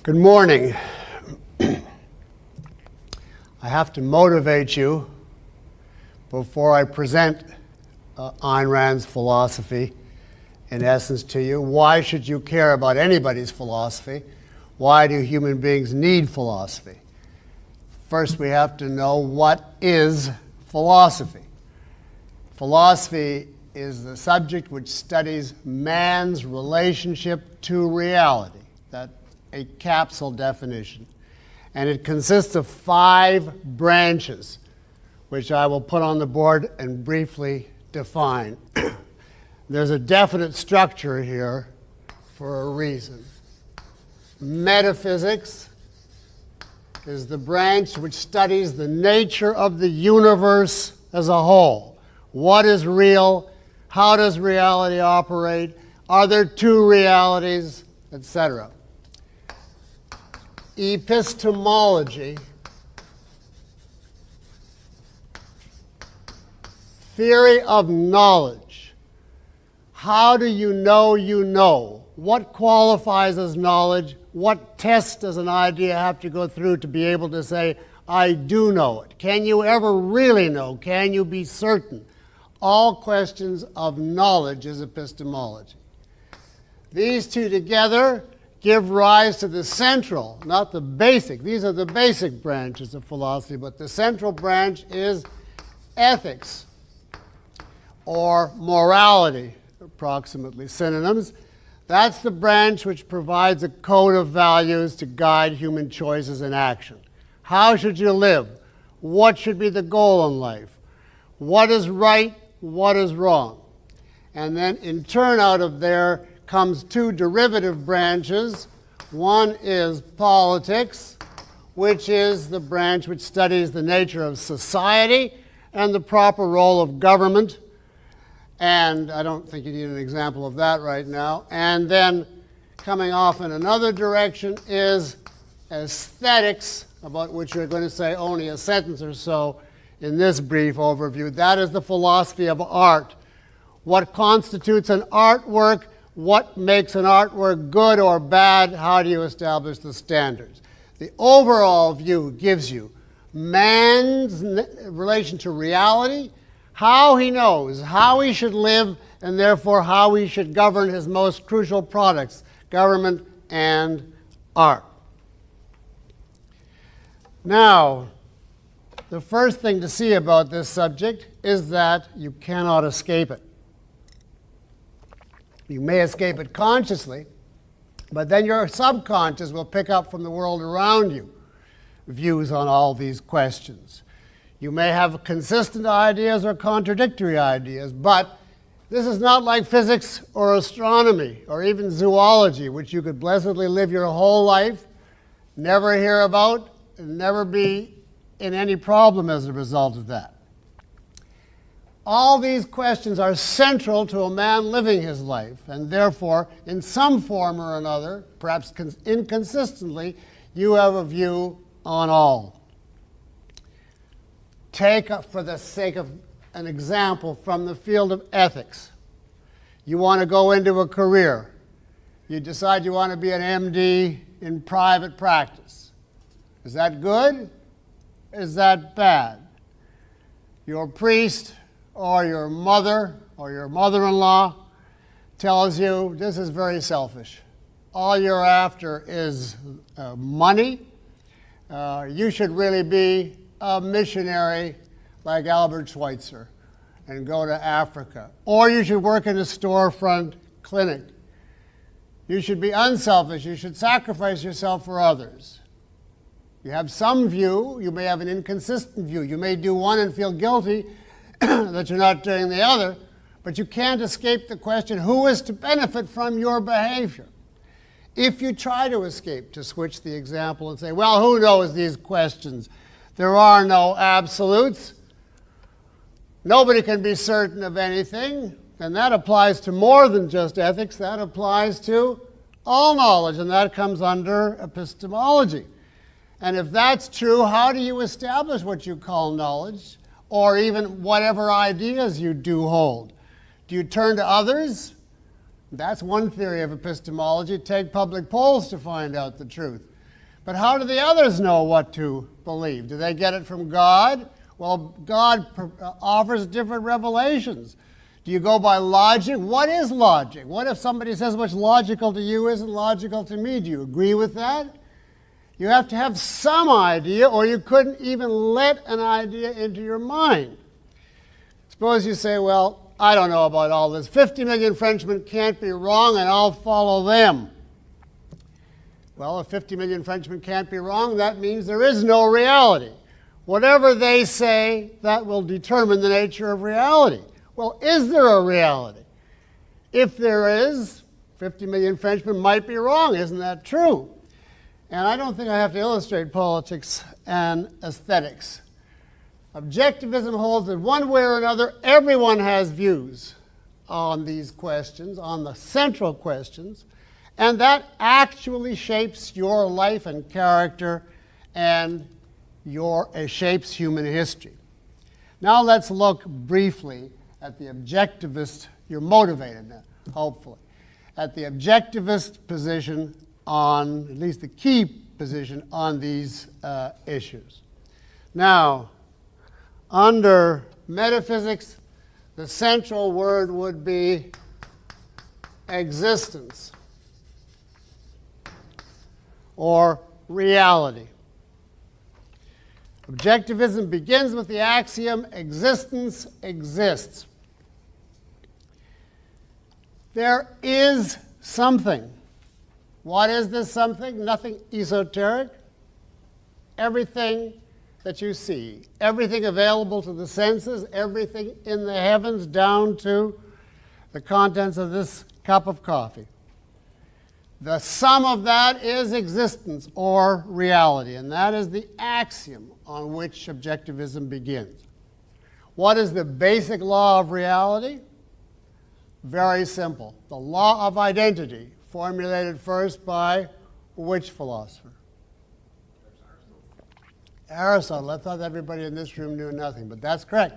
Good morning. I have to motivate you before I present Ayn Rand's philosophy, in essence, to you. Why should you care about anybody's philosophy? Why do human beings need philosophy? First, we have to know what is philosophy. Philosophy is the subject which studies man's relationship to reality. That's a capsule definition. And it consists of 5 branches, which I will put on the board and briefly define. There's a definite structure here for a reason. Metaphysics is the branch which studies the nature of the universe as a whole. What is real? How does reality operate? Are there 2 realities? Etc. Epistemology, theory of knowledge. How do you know you know? What qualifies as knowledge? What tests does an idea have to go through to be able to say, I do know it? Can you ever really know? Can you be certain? All questions of knowledge is epistemology. These 2 together give rise to the central, not the basic. These are the basic branches of philosophy, but the central branch is ethics, or morality, approximately synonyms. That's the branch which provides a code of values to guide human choices and action. How should you live? What should be the goal in life? What is right? What is wrong? And then in turn out of there comes 2 derivative branches. One is politics, which is the branch which studies the nature of society and the proper role of government. And I don't think you need an example of that right now. And then coming off in another direction is aesthetics, about which you're going to say only a sentence or so in this brief overview. That is the philosophy of art. What constitutes an artwork? What makes an artwork good or bad? How do you establish the standards? The overall view gives you man's relation to reality, how he knows, how he should live, and therefore how he should govern his most crucial products, government and art. Now, the first thing to see about this subject is that you cannot escape it. You may escape it consciously, but then your subconscious will pick up from the world around you views on all these questions. You may have consistent ideas or contradictory ideas, but this is not like physics or astronomy or even zoology, which you could blessedly live your whole life, never hear about, and never be in any problem as a result of that. All these questions are central to a man living his life, and therefore, in some form or another, perhaps inconsistently, you have a view on all. Take, for the sake of an example, from the field of ethics. You want to go into a career. You decide you want to be an MD in private practice. Is that good? Is that bad? Your priest or your mother or your mother-in-law tells you this is very selfish. All you're after is money. You should really be a missionary like Albert Schweitzer and go to Africa. Or you should work in a storefront clinic. You should be unselfish. You should sacrifice yourself for others. You have some view. You may have an inconsistent view. You may do one and feel guilty that you're not doing the other, but you can't escape the question, who is to benefit from your behavior? If you try to escape, to switch the example and say, well, who knows these questions? There are no absolutes. Nobody can be certain of anything. And that applies to more than just ethics. That applies to all knowledge, and that comes under epistemology. And if that's true, how do you establish what you call knowledge? Or even whatever ideas you do hold. Do you turn to others? That's one theory of epistemology. Take public polls to find out the truth. But how do the others know what to believe? Do they get it from God? Well, God offers different revelations. Do you go by logic? What is logic? What if somebody says what's logical to you isn't logical to me? Do you agree with that? You have to have some idea, or you couldn't even let an idea into your mind. Suppose you say, well, I don't know about all this. 50 million Frenchmen can't be wrong, and I'll follow them. Well, if 50 million Frenchmen can't be wrong, that means there is no reality. Whatever they say, that will determine the nature of reality. Well, is there a reality? If there is, 50 million Frenchmen might be wrong. Isn't that true? And I don't think I have to illustrate politics and aesthetics. Objectivism holds that one way or another, everyone has views on these questions, on the central questions, and that actually shapes your life and character and shapes human history. Now let's look briefly at the objectivist, you're motivated now, hopefully, at the objectivist position on, at least the key position on these issues. Now, under metaphysics, the central word would be existence or reality. Objectivism begins with the axiom, existence exists. There is something. What is this something? Nothing esoteric. Everything that you see, everything available to the senses, everything in the heavens down to the contents of this cup of coffee. The sum of that is existence or reality, and that is the axiom on which objectivism begins. What is the basic law of reality? Very simple. The law of identity, formulated first by which philosopher? Aristotle. I thought everybody in this room knew nothing, but that's correct.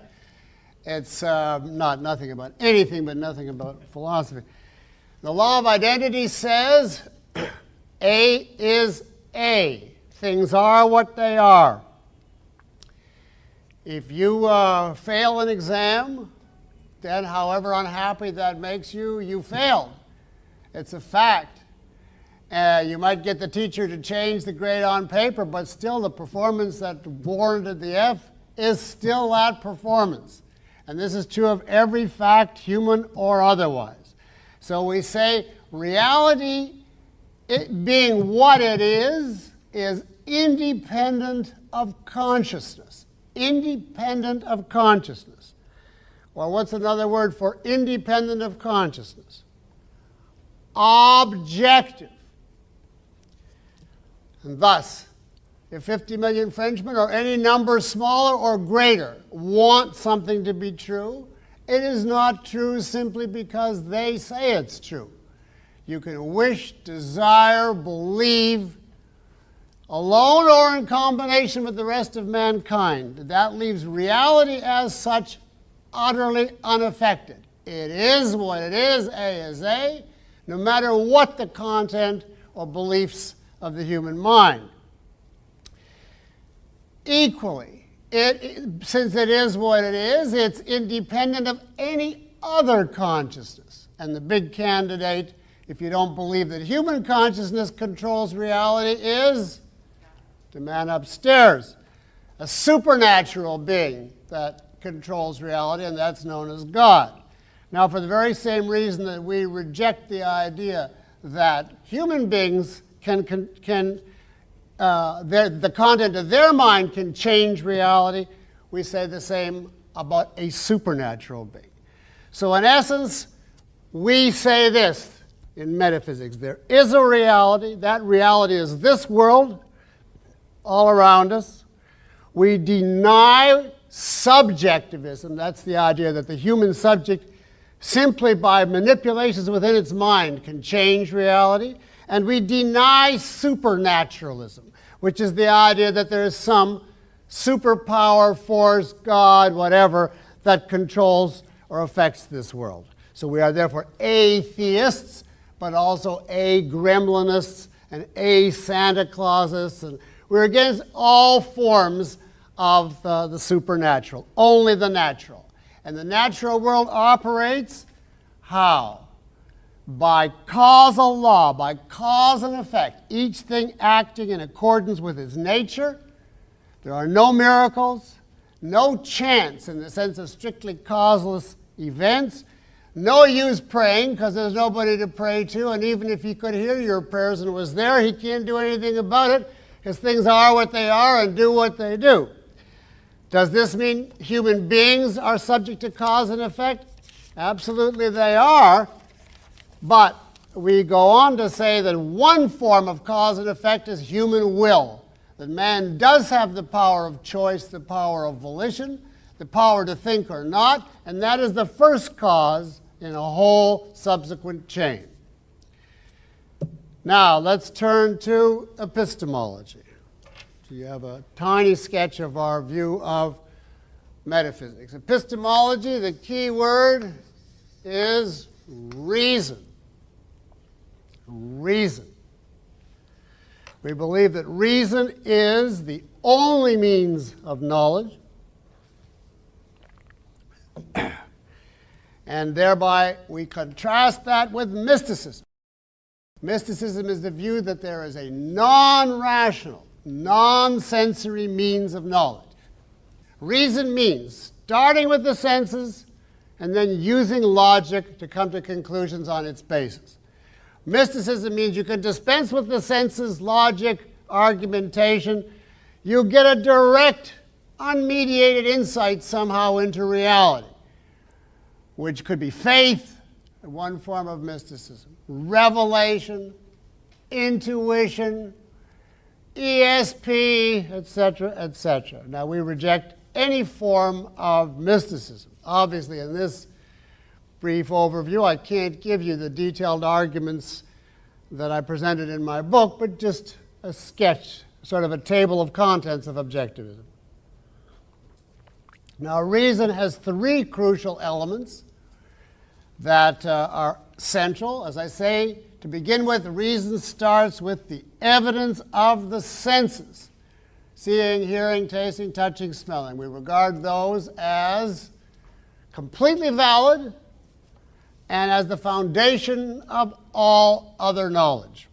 It's not nothing about anything, but nothing about philosophy. The law of identity says A is A. Things are what they are. If you fail an exam, then however unhappy that makes you, you failed. It's a fact. You might get the teacher to change the grade on paper, but still the performance that warranted the F is still that performance. And this is true of every fact, human or otherwise. So we say reality, it being what it is independent of consciousness. Independent of consciousness. Or what's another word for independent of consciousness? Objective. And thus, if 50 million Frenchmen or any number smaller or greater want something to be true, it is not true simply because they say it's true. You can wish, desire, believe, alone or in combination with the rest of mankind. That leaves reality as such utterly unaffected. It is what it is A, no matter what the content or beliefs of the human mind. Equally, since it is what it is, it's independent of any other consciousness. And the big candidate, if you don't believe that human consciousness controls reality, is the man upstairs, a supernatural being that controls reality, and that's known as God. Now, for the very same reason that we reject the idea that human beings the content of their mind can change reality, we say the same about a supernatural being. So in essence, we say this in metaphysics. There is a reality. That reality is this world all around us. We deny subjectivism. That's the idea that the human subject, simply by manipulations within its mind, can change reality. And we deny supernaturalism, which is the idea that there is some superpower, force, God, whatever, that controls or affects this world. So we are therefore atheists, but also a-gremlinists and a-Santa Clausists. And we're against all forms of the supernatural, only the natural. And the natural world operates how? By causal law, by cause and effect, each thing acting in accordance with its nature. There are no miracles, no chance in the sense of strictly causeless events. No use praying because there's nobody to pray to, and even if he could hear your prayers and was there, he can't do anything about it because things are what they are and do what they do. Does this mean human beings are subject to cause and effect? Absolutely they are, but we go on to say that one form of cause and effect is human will, that man does have the power of choice, the power of volition, the power to think or not, and that is the first cause in a whole subsequent chain. Now, let's turn to epistemology. So you have a tiny sketch of our view of metaphysics. Epistemology, the key word is reason. Reason. We believe that reason is the only means of knowledge, and thereby we contrast that with mysticism. Mysticism is the view that there is a non-rational, non-sensory means of knowledge. Reason means starting with the senses and then using logic to come to conclusions on its basis. Mysticism means you can dispense with the senses, logic, argumentation. You get a direct, unmediated insight somehow into reality, which could be faith, one form of mysticism, revelation, intuition, ESP, etc., etc. Now, we reject any form of mysticism. Obviously, in this brief overview, I can't give you the detailed arguments that I presented in my book, but just a sketch, sort of a table of contents of objectivism. Now, reason has three crucial elements that are central. As I say, to begin with, reason starts with the evidence of the senses. Seeing, hearing, tasting, touching, smelling. We regard those as completely valid and as the foundation of all other knowledge.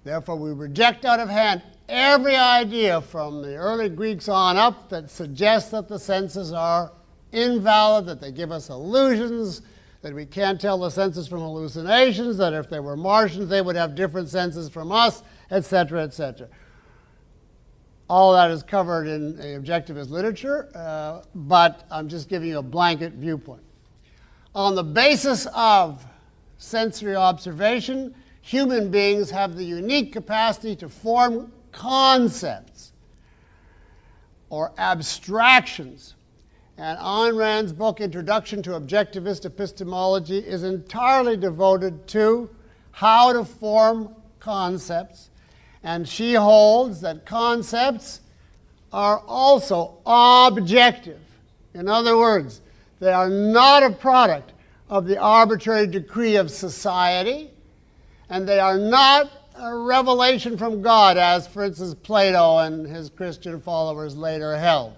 Therefore, we reject out of hand every idea from the early Greeks on up that suggests that the senses are invalid, that they give us illusions, that we can't tell the senses from hallucinations, that if they were Martians, they would have different senses from us, etc., etc. All that is covered in the objectivist literature, but I'm just giving you a blanket viewpoint. On the basis of sensory observation, human beings have the unique capacity to form concepts or abstractions. And Ayn Rand's book, Introduction to Objectivist Epistemology, is entirely devoted to how to form concepts. And she holds that concepts are also objective. In other words, they are not a product of the arbitrary decree of society, and they are not a revelation from God, as, for instance, Plato and his Christian followers later held.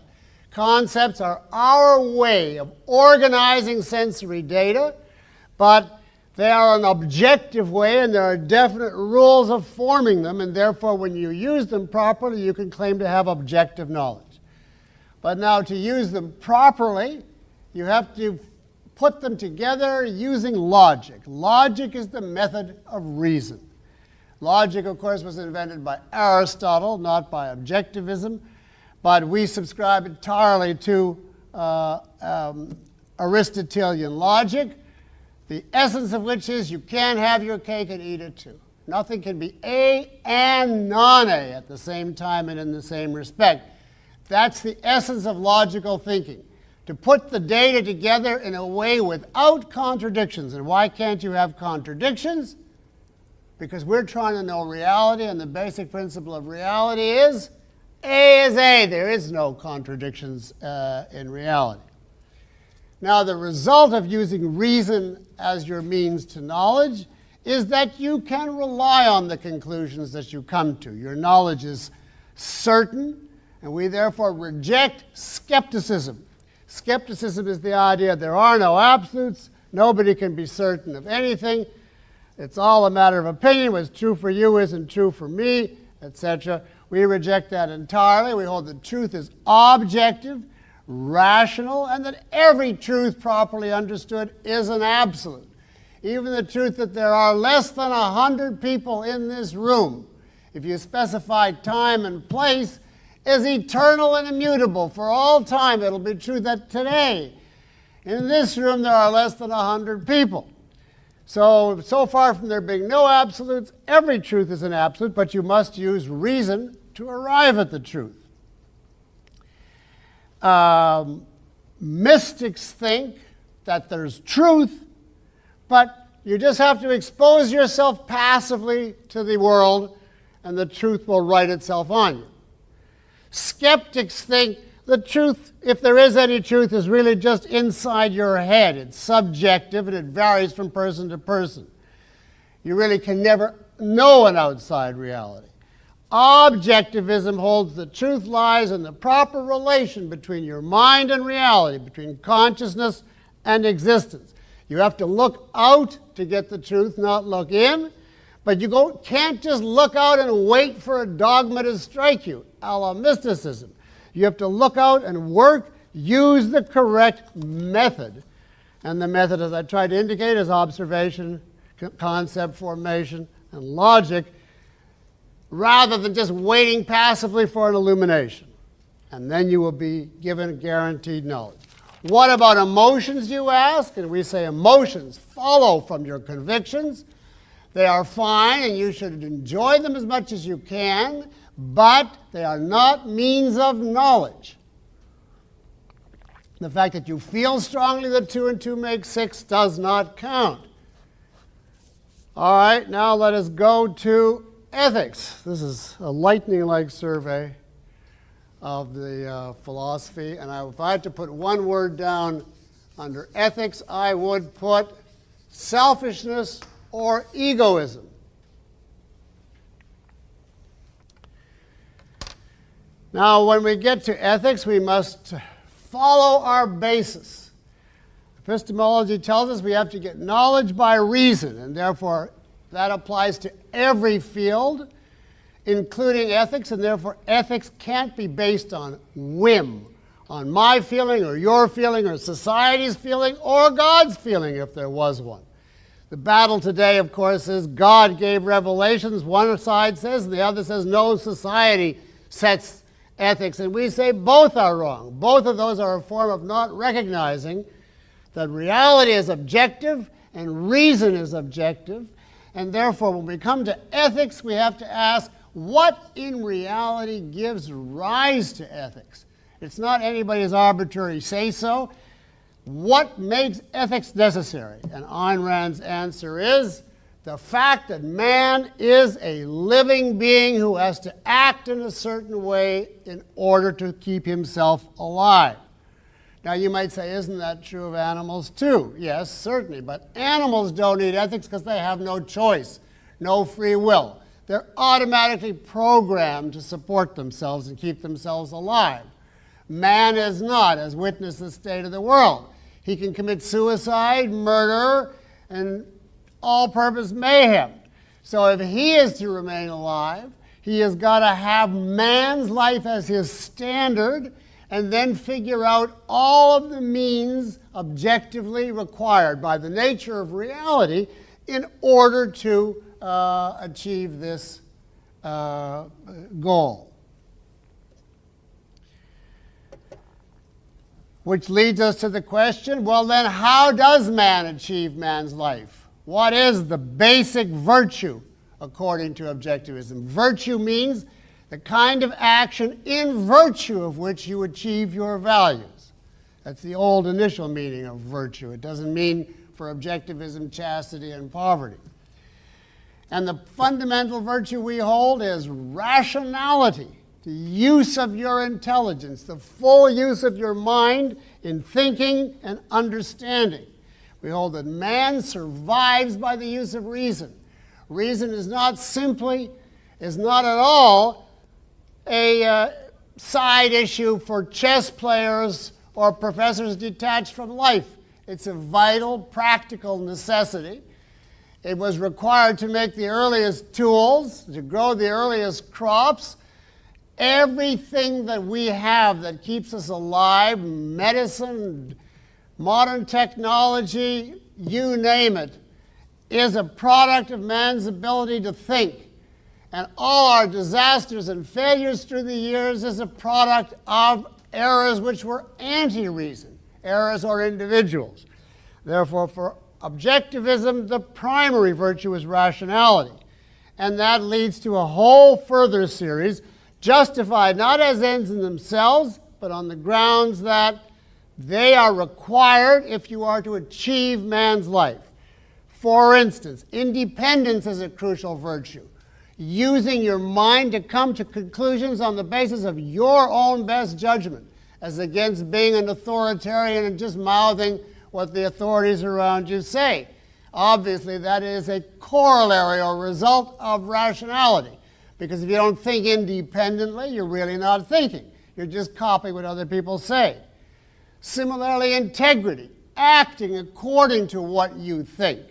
Concepts are our way of organizing sensory data, but they are an objective way, and there are definite rules of forming them, and therefore when you use them properly, you can claim to have objective knowledge. But now to use them properly, you have to put them together using logic. Logic is the method of reason. Logic, of course, was invented by Aristotle, not by objectivism, but we subscribe entirely to Aristotelian logic, the essence of which is you can't have your cake and eat it too. Nothing can be A and non-A at the same time and in the same respect. That's the essence of logical thinking, to put the data together in a way without contradictions. And why can't you have contradictions? Because we're trying to know reality, and the basic principle of reality is A is A. There is no contradictions in reality. Now, the result of using reason as your means to knowledge is that you can rely on the conclusions that you come to. Your knowledge is certain, and we therefore reject skepticism. Skepticism is the idea there are no absolutes, nobody can be certain of anything, it's all a matter of opinion, what's true for you isn't true for me, etc. We reject that entirely. We hold that truth is objective, rational, and that every truth properly understood is an absolute. Even the truth that there are less than 100 people in this room, if you specify time and place, is eternal and immutable. For all time, it'll be true that today, in this room, there are less than 100 people. So far from there being no absolutes, every truth is an absolute, but you must use reason to arrive at the truth. Mystics think that there's truth, but you just have to expose yourself passively to the world, and the truth will write itself on you. Skeptics think the truth, if there is any truth, is really just inside your head. It's subjective, and it varies from person to person. You really can never know an outside reality. Objectivism holds the truth lies in the proper relation between your mind and reality, between consciousness and existence. You have to look out to get the truth, not look in. But you can't just look out and wait for a dogma to strike you, a la mysticism. You have to look out and work, use the correct method. And the method, as I tried to indicate, is observation, concept formation, and logic, rather than just waiting passively for an illumination. And then you will be given guaranteed knowledge. What about emotions, you ask? And we say emotions follow from your convictions. They are fine, and you should enjoy them as much as you can, but they are not means of knowledge. The fact that you feel strongly that 2 and 2 make 6 does not count. All right, now let us go to ethics. This is a lightning-like survey of the philosophy, and if I had to put one word down under ethics, I would put selfishness or egoism. Now, when we get to ethics, we must follow our basis. Epistemology tells us we have to get knowledge by reason, and therefore that applies to every field, including ethics, and therefore ethics can't be based on whim, on my feeling or your feeling or society's feeling or God's feeling if there was one. The battle today, of course, is God gave revelations, one side says, and the other says no, society sets ethics. And we say both are wrong. Both of those are a form of not recognizing that reality is objective and reason is objective. And therefore, when we come to ethics, we have to ask, what in reality gives rise to ethics? It's not anybody's arbitrary say-so. What makes ethics necessary? And Ayn Rand's answer is the fact that man is a living being who has to act in a certain way in order to keep himself alive. Now you might say, isn't that true of animals too? Yes, certainly, but animals don't need ethics because they have no choice, no free will. They're automatically programmed to support themselves and keep themselves alive. Man is not, as witness the state of the world. He can commit suicide, murder, and all-purpose mayhem. So if he is to remain alive, he has got to have man's life as his standard and then figure out all of the means objectively required by the nature of reality in order to achieve this goal. Which leads us to the question, well then, how does man achieve man's life? What is the basic virtue according to objectivism? Virtue means the kind of action in virtue of which you achieve your values. That's the old initial meaning of virtue. It doesn't mean for objectivism, chastity, and poverty. And the fundamental virtue we hold is rationality. the use of your intelligence, the full use of your mind in thinking and understanding. We hold that man survives by the use of reason. Reason is not at all a side issue for chess players or professors detached from life. It's a vital, practical necessity. It was required to make the earliest tools, to grow the earliest crops. Everything that we have that keeps us alive, medicine, modern technology, you name it, is a product of man's ability to think. And all our disasters and failures through the years is a product of errors which were anti-reason, errors or individuals. Therefore, for objectivism, the primary virtue is rationality. And that leads to a whole further series, justified not as ends in themselves, but on the grounds that they are required if you are to achieve man's life. For instance, independence is a crucial virtue. Using your mind to come to conclusions on the basis of your own best judgment, as against being an authoritarian and just mouthing what the authorities around you say. Obviously, that is a corollary or result of rationality, because if you don't think independently, you're really not thinking. You're just copying what other people say. Similarly, integrity, acting according to what you think,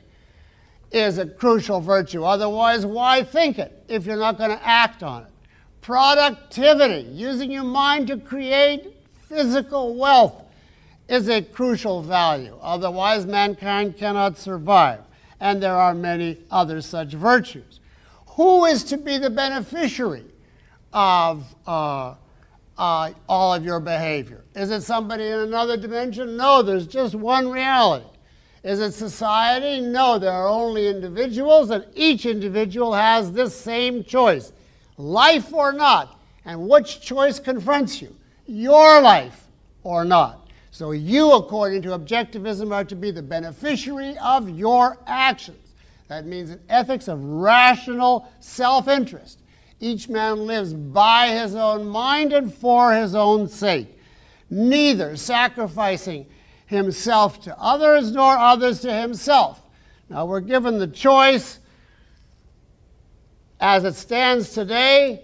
is a crucial virtue. Otherwise, why think it if you're not going to act on it? Productivity, using your mind to create physical wealth, is a crucial value. Otherwise, mankind cannot survive. And there are many other such virtues. Who is to be the beneficiary of all of your behavior? Is it somebody in another dimension? No, there's just one reality. Is it society? No, there are only individuals, and each individual has this same choice, life or not. And which choice confronts you? Your life or not. So you, according to objectivism, are to be the beneficiary of your actions. That means an ethics of rational self-interest. Each man lives by his own mind and for his own sake, neither sacrificing himself to others nor others to himself. Now we're given the choice. As it stands today,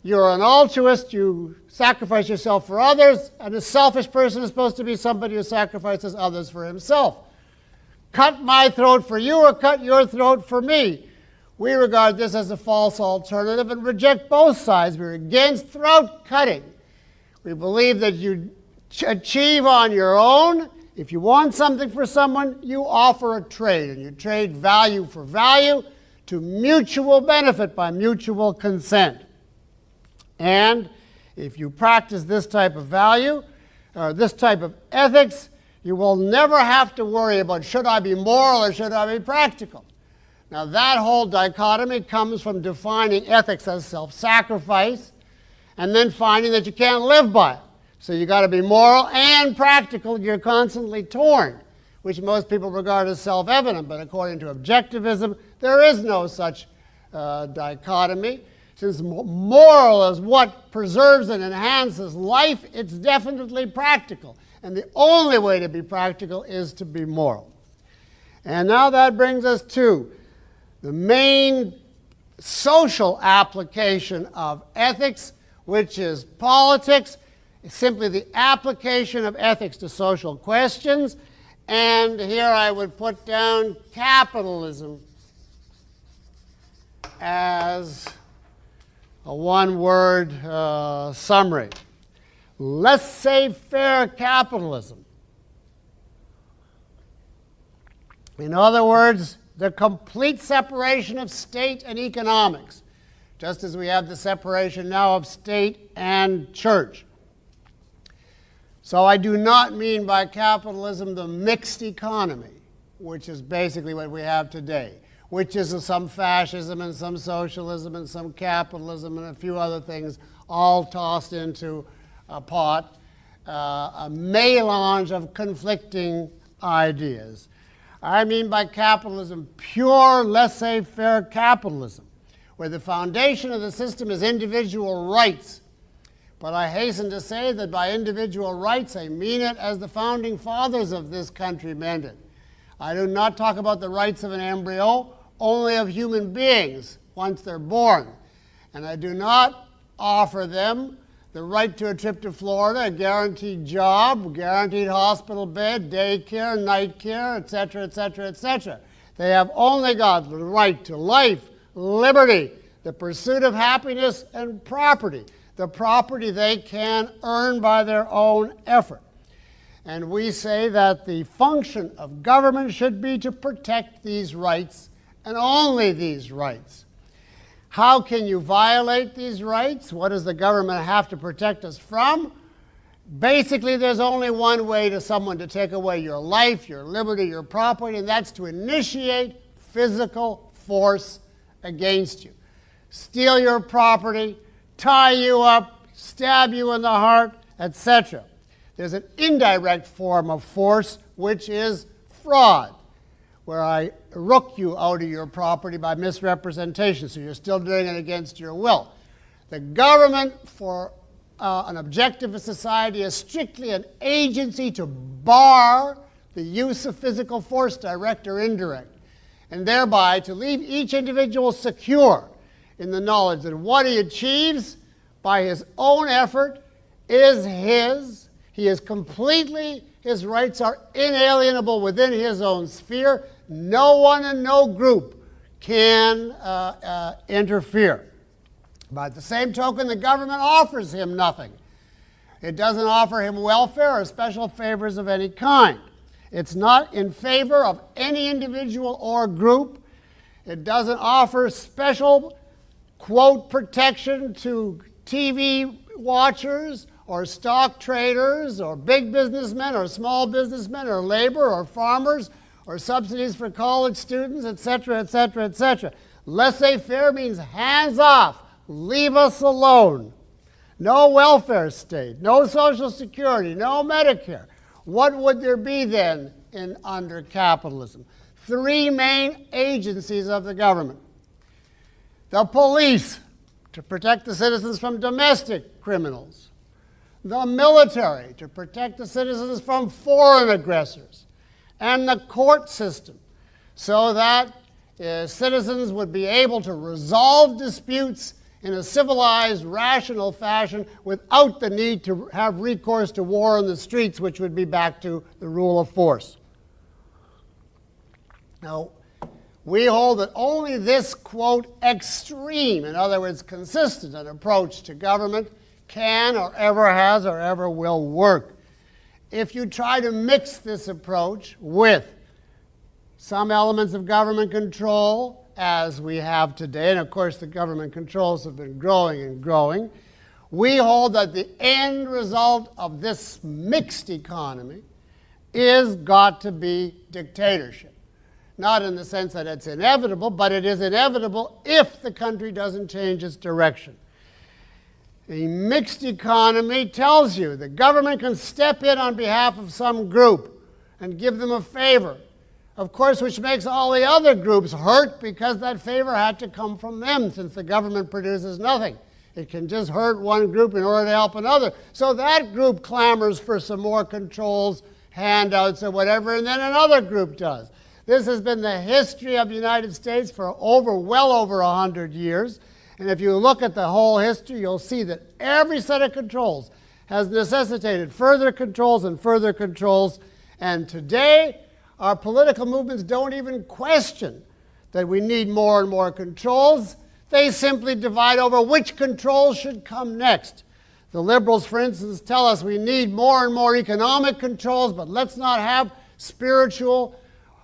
you're an altruist, you sacrifice yourself for others, and a selfish person is supposed to be somebody who sacrifices others for himself. Cut my throat for you or cut your throat for me. We regard this as a false alternative and reject both sides. We're against throat cutting. We believe that you achieve on your own. If you want something for someone, you offer a trade, and you trade value for value to mutual benefit by mutual consent. And if you practice this type of value, or this type of ethics, you will never have to worry about should I be moral or should I be practical. Now that whole dichotomy comes from defining ethics as self-sacrifice and then finding that you can't live by it. So you've got to be moral and practical. You're constantly torn, which most people regard as self-evident. But according to objectivism, there is no such dichotomy. Since moral is what preserves and enhances life, it's definitely practical. And the only way to be practical is to be moral. And now that brings us to the main social application of ethics, which is politics. It's simply the application of ethics to social questions. And here I would put down capitalism as a one-word summary. Laissez-faire capitalism. In other words, the complete separation of state and economics, just as we have the separation now of state and church. So I do not mean by capitalism the mixed economy, which is basically what we have today, which is some fascism and some socialism and some capitalism and a few other things all tossed into a pot, a melange of conflicting ideas. I mean by capitalism pure laissez-faire capitalism, where the foundation of the system is individual rights But I hasten to say that by individual rights, I mean it as the founding fathers of this country meant it. I do not talk about the rights of an embryo, only of human beings once they're born. And I do not offer them the right to a trip to Florida, a guaranteed job, guaranteed hospital bed, daycare, night care, etc., etc., etc. They have only got the right to life, liberty, the pursuit of happiness, and property. The property they can earn by their own effort. And we say that the function of government should be to protect these rights and only these rights. How can you violate these rights? What does the government have to protect us from? Basically, there's only one way to someone to take away your life, your liberty, your property, and that's to initiate physical force against you. Steal your property, tie you up, stab you in the heart, etc. There's an indirect form of force, which is fraud, where I rook you out of your property by misrepresentation, so you're still doing it against your will. The government, for an objectivist society, is strictly an agency to bar the use of physical force, direct or indirect, and thereby to leave each individual secure in the knowledge that what he achieves by his own effort is his. He is completely, his rights are inalienable within his own sphere. No one and no group can interfere. By the same token, the government offers him nothing. It doesn't offer him welfare or special favors of any kind. It's not in favor of any individual or group. It doesn't offer special, quote, protection to TV watchers or stock traders or big businessmen or small businessmen or labor or farmers or subsidies for college students, etc., etc., etc. Laissez-faire means hands off. Leave us alone. No welfare state, no Social Security, no Medicare. What would there be then under capitalism? Three main agencies of the government. The police, to protect the citizens from domestic criminals. The military, to protect the citizens from foreign aggressors. And the court system, so that citizens would be able to resolve disputes in a civilized, rational fashion without the need to have recourse to war in the streets, which would be back to the rule of force. Now, we hold that only this, quote, extreme, in other words, consistent an approach to government can or ever has or ever will work. If you try to mix this approach with some elements of government control, as we have today, and of course the government controls have been growing and growing, we hold that the end result of this mixed economy is got to be dictatorship. Not in the sense that it's inevitable, but it is inevitable if the country doesn't change its direction. A mixed economy tells you the government can step in on behalf of some group and give them a favor, of course, which makes all the other groups hurt because that favor had to come from them, since the government produces nothing. It can just hurt one group in order to help another. So that group clamors for some more controls, handouts, or whatever, and then another group does. This has been the history of the United States for well over 100 years. And if you look at the whole history, you'll see that every set of controls has necessitated further controls and further controls. And today, our political movements don't even question that we need more and more controls. They simply divide over which controls should come next. The liberals, for instance, tell us we need more and more economic controls, but let's not have spiritual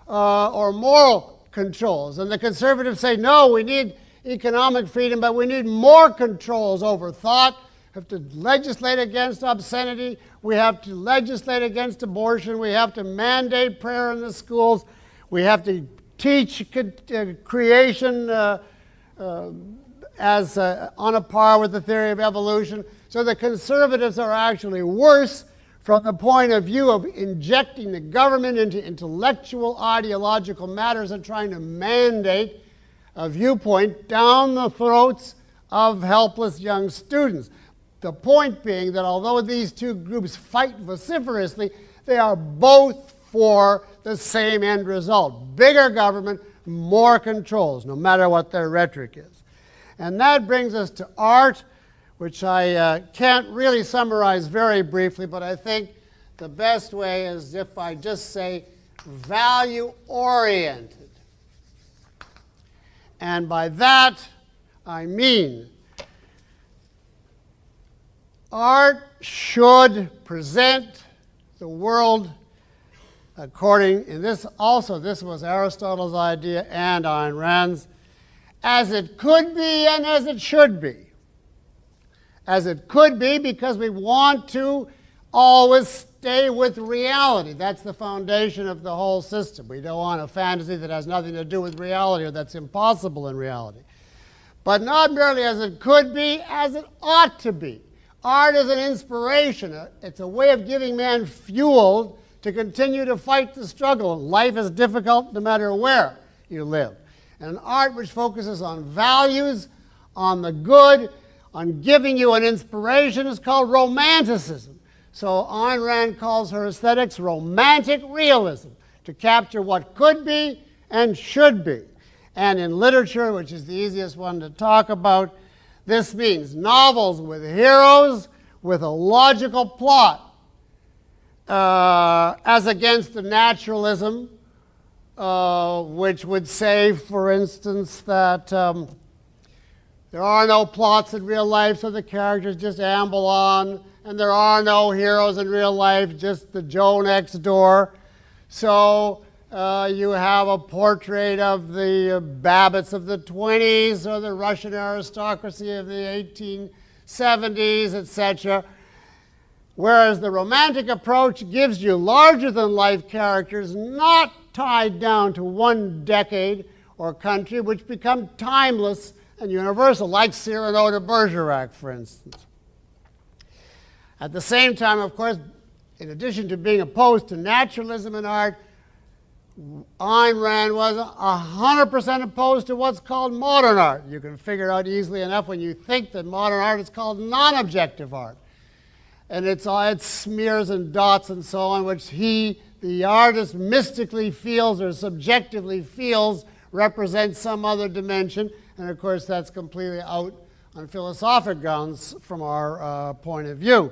or moral controls. And the conservatives say, no, we need economic freedom, but we need more controls over thought. We have to legislate against obscenity. We have to legislate against abortion. We have to mandate prayer in the schools. We have to teach creation as on a par with the theory of evolution. So the conservatives are actually worse from the point of view of injecting the government into intellectual, ideological matters and trying to mandate a viewpoint down the throats of helpless young students. The point being that although these two groups fight vociferously, they are both for the same end result. Bigger government, more controls, no matter what their rhetoric is. And that brings us to art, which I can't really summarize very briefly, but I think the best way is if I just say value-oriented. And by that, I mean art should present the world according, and this was Aristotle's idea and Ayn Rand's, as it could be and as it should be. As it could be because we want to always stay with reality. That's the foundation of the whole system. We don't want a fantasy that has nothing to do with reality or that's impossible in reality. But not merely as it could be, as it ought to be. Art is an inspiration. It's a way of giving man fuel to continue to fight the struggle. Life is difficult no matter where you live. And an art which focuses on values, on the good, on giving you an inspiration is called romanticism. So Ayn Rand calls her aesthetics romantic realism, to capture what could be and should be. And in literature, which is the easiest one to talk about, this means novels with heroes with a logical plot, as against the naturalism, which would say, for instance, that there are no plots in real life, so the characters just amble on, and there are no heroes in real life, just the Joe next door. So you have a portrait of the Babbitts of the 20s or the Russian aristocracy of the 1870s, etc. Whereas the romantic approach gives you larger-than-life characters not tied down to one decade or country, which become timeless and universal, like Cyrano de Bergerac, for instance. At the same time, of course, in addition to being opposed to naturalism in art, Ayn Rand was 100% opposed to what's called modern art. You can figure out easily enough when you think that modern art is called non-objective art. And it's smears and dots and so on, which the artist, mystically feels or subjectively feels represents some other dimension. And of course, that's completely out on philosophic grounds from our point of view.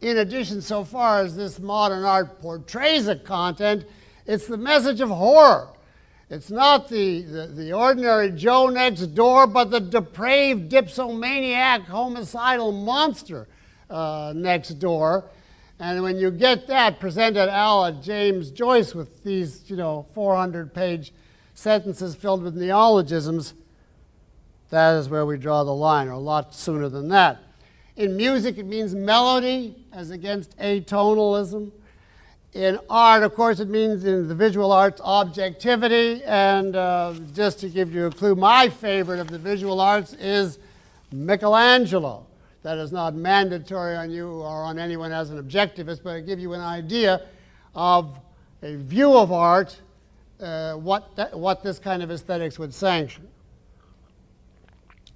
In addition, so far as this modern art portrays a content, it's the message of horror. It's not the ordinary Joe next door, but the depraved, dipsomaniac, homicidal monster next door. And when you get that presented a la James Joyce with these 400-page sentences filled with neologisms, that is where we draw the line, or a lot sooner than that. In music, it means melody as against atonalism. In art, of course, it means in the visual arts objectivity. And just to give you a clue, my favorite of the visual arts is Michelangelo. That is not mandatory on you or on anyone as an objectivist, but it gives you an idea of a view of art, what this kind of aesthetics would sanction.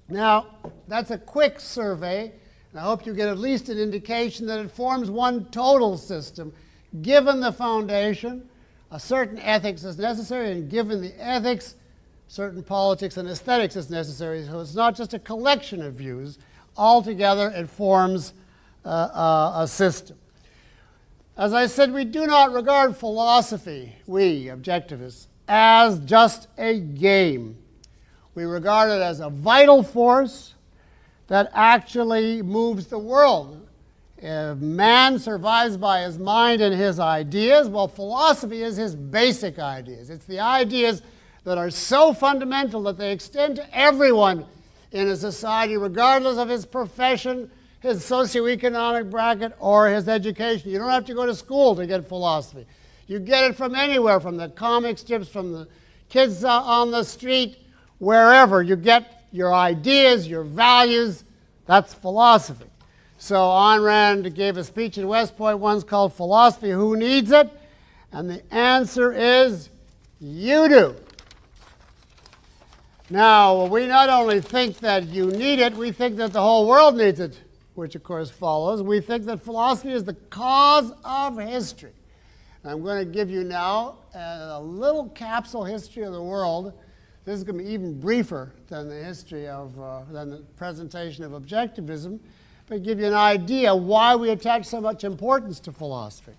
Now, that's a quick survey, and I hope you get at least an indication that it forms one total system. Given the foundation, a certain ethics is necessary, and given the ethics, certain politics and aesthetics is necessary. So it's not just a collection of views. Altogether, it forms a system. As I said, we do not regard philosophy, we objectivists, as just a game. We regard it as a vital force that actually moves the world. If man survives by his mind and his ideas, well, philosophy is his basic ideas. It's the ideas that are so fundamental that they extend to everyone in a society, regardless of his profession, his socioeconomic bracket, or his education. You don't have to go to school to get philosophy. You get it from anywhere, from the comic strips, from the kids on the street, wherever. You get your ideas, your values. That's philosophy. So Ayn Rand gave a speech in West Point once called Philosophy, Who Needs It? And the answer is, you do. Now, we not only think that you need it, we think that the whole world needs it. which of course follows, we think that philosophy is the cause of history. And I'm going to give you now a little capsule history of the world. This is going to be even briefer than the history of, than the presentation of objectivism, but give you an idea why we attach so much importance to philosophy.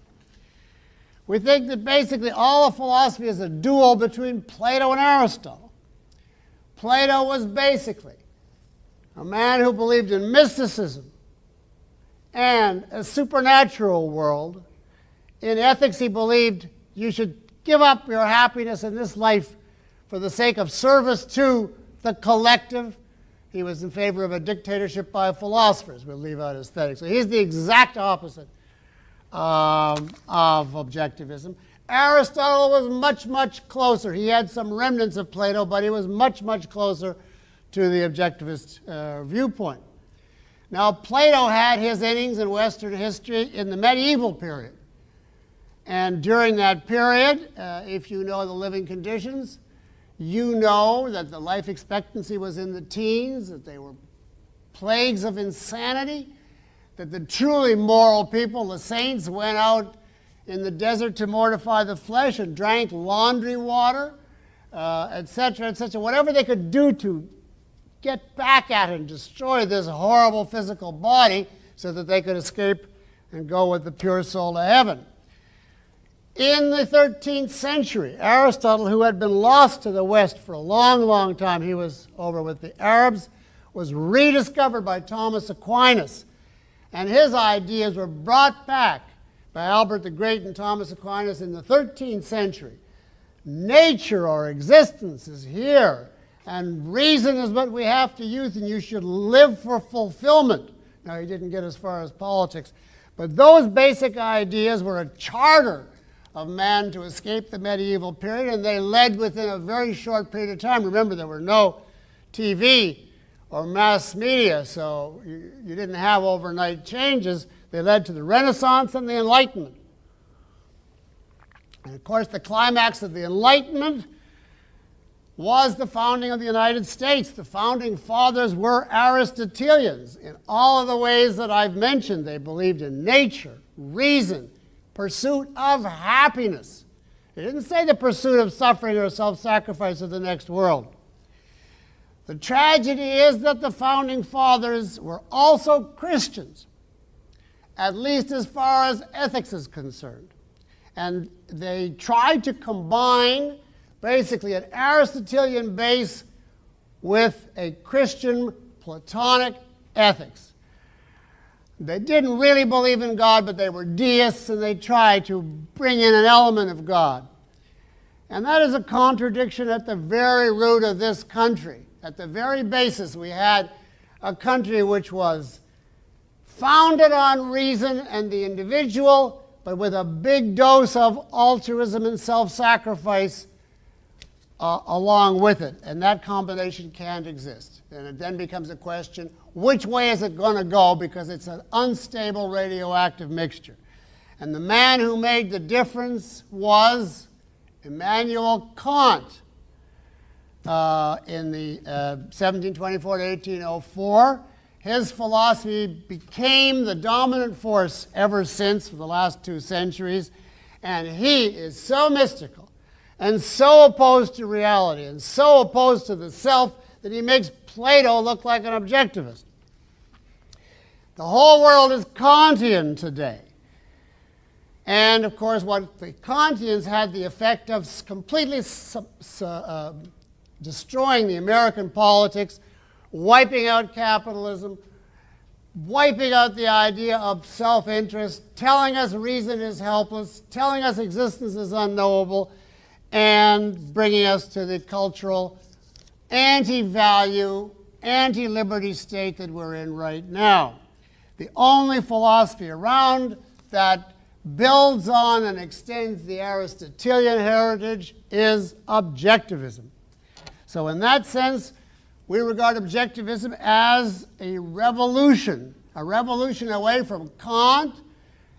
We think that basically all of philosophy is a duel between Plato and Aristotle. Plato was basically a man who believed in mysticism and a supernatural world. In ethics, he believed you should give up your happiness in this life for the sake of service to the collective. He was in favor of a dictatorship by philosophers. We'll leave out aesthetics. So he's the exact opposite of objectivism. Aristotle was much, much closer. He had some remnants of Plato, but he was much, much closer to the objectivist viewpoint. Now, Plato had his innings in Western history in the medieval period. And during that period, if you know the living conditions, you know that the life expectancy was in the teens, that they were plagues of insanity, that the truly moral people, the saints, went out in the desert to mortify the flesh and drank laundry water, etc., etc., whatever they could do to get back at and destroy this horrible physical body so that they could escape and go with the pure soul to heaven. In the 13th century, Aristotle, who had been lost to the West for a long, long time, he was over with the Arabs, was rediscovered by Thomas Aquinas. And his ideas were brought back by Albert the Great and Thomas Aquinas in the 13th century. Nature or existence is here, and reason is what we have to use, and you should live for fulfillment. Now, he didn't get as far as politics, but those basic ideas were a charter of man to escape the medieval period, and they led within a very short period of time. Remember, there were no TV or mass media, so you didn't have overnight changes. They led to the Renaissance and the Enlightenment. And of course, the climax of the Enlightenment was the founding of the United States. The founding fathers were Aristotelians. In all of the ways that I've mentioned, they believed in nature, reason, pursuit of happiness. They didn't say the pursuit of suffering or self-sacrifice of the next world. The tragedy is that the founding fathers were also Christians, at least as far as ethics is concerned. And they tried to combine basically an Aristotelian base with a Christian Platonic ethics. They didn't really believe in God, but they were deists, and they tried to bring in an element of God. And that is a contradiction at the very root of this country. At the very basis, we had a country which was founded on reason and the individual, but with a big dose of altruism and self-sacrifice along with it. And that combination can't exist. And it then becomes a question, which way is it going to go? Because it's an unstable radioactive mixture. And the man who made the difference was Immanuel Kant in the 1724 to 1804. His philosophy became the dominant force ever since for the last 2 centuries. And he is so mystical and so opposed to reality and so opposed to the self that he makes Plato look like an objectivist. The whole world is Kantian today. And of course, what the Kantians had the effect of completely destroying the American politics, wiping out capitalism, wiping out the idea of self-interest, telling us reason is helpless, telling us existence is unknowable, and bringing us to the cultural anti-value, anti-liberty state that we're in right now. The only philosophy around that builds on and extends the Aristotelian heritage is objectivism. So in that sense, we regard objectivism as a revolution away from Kant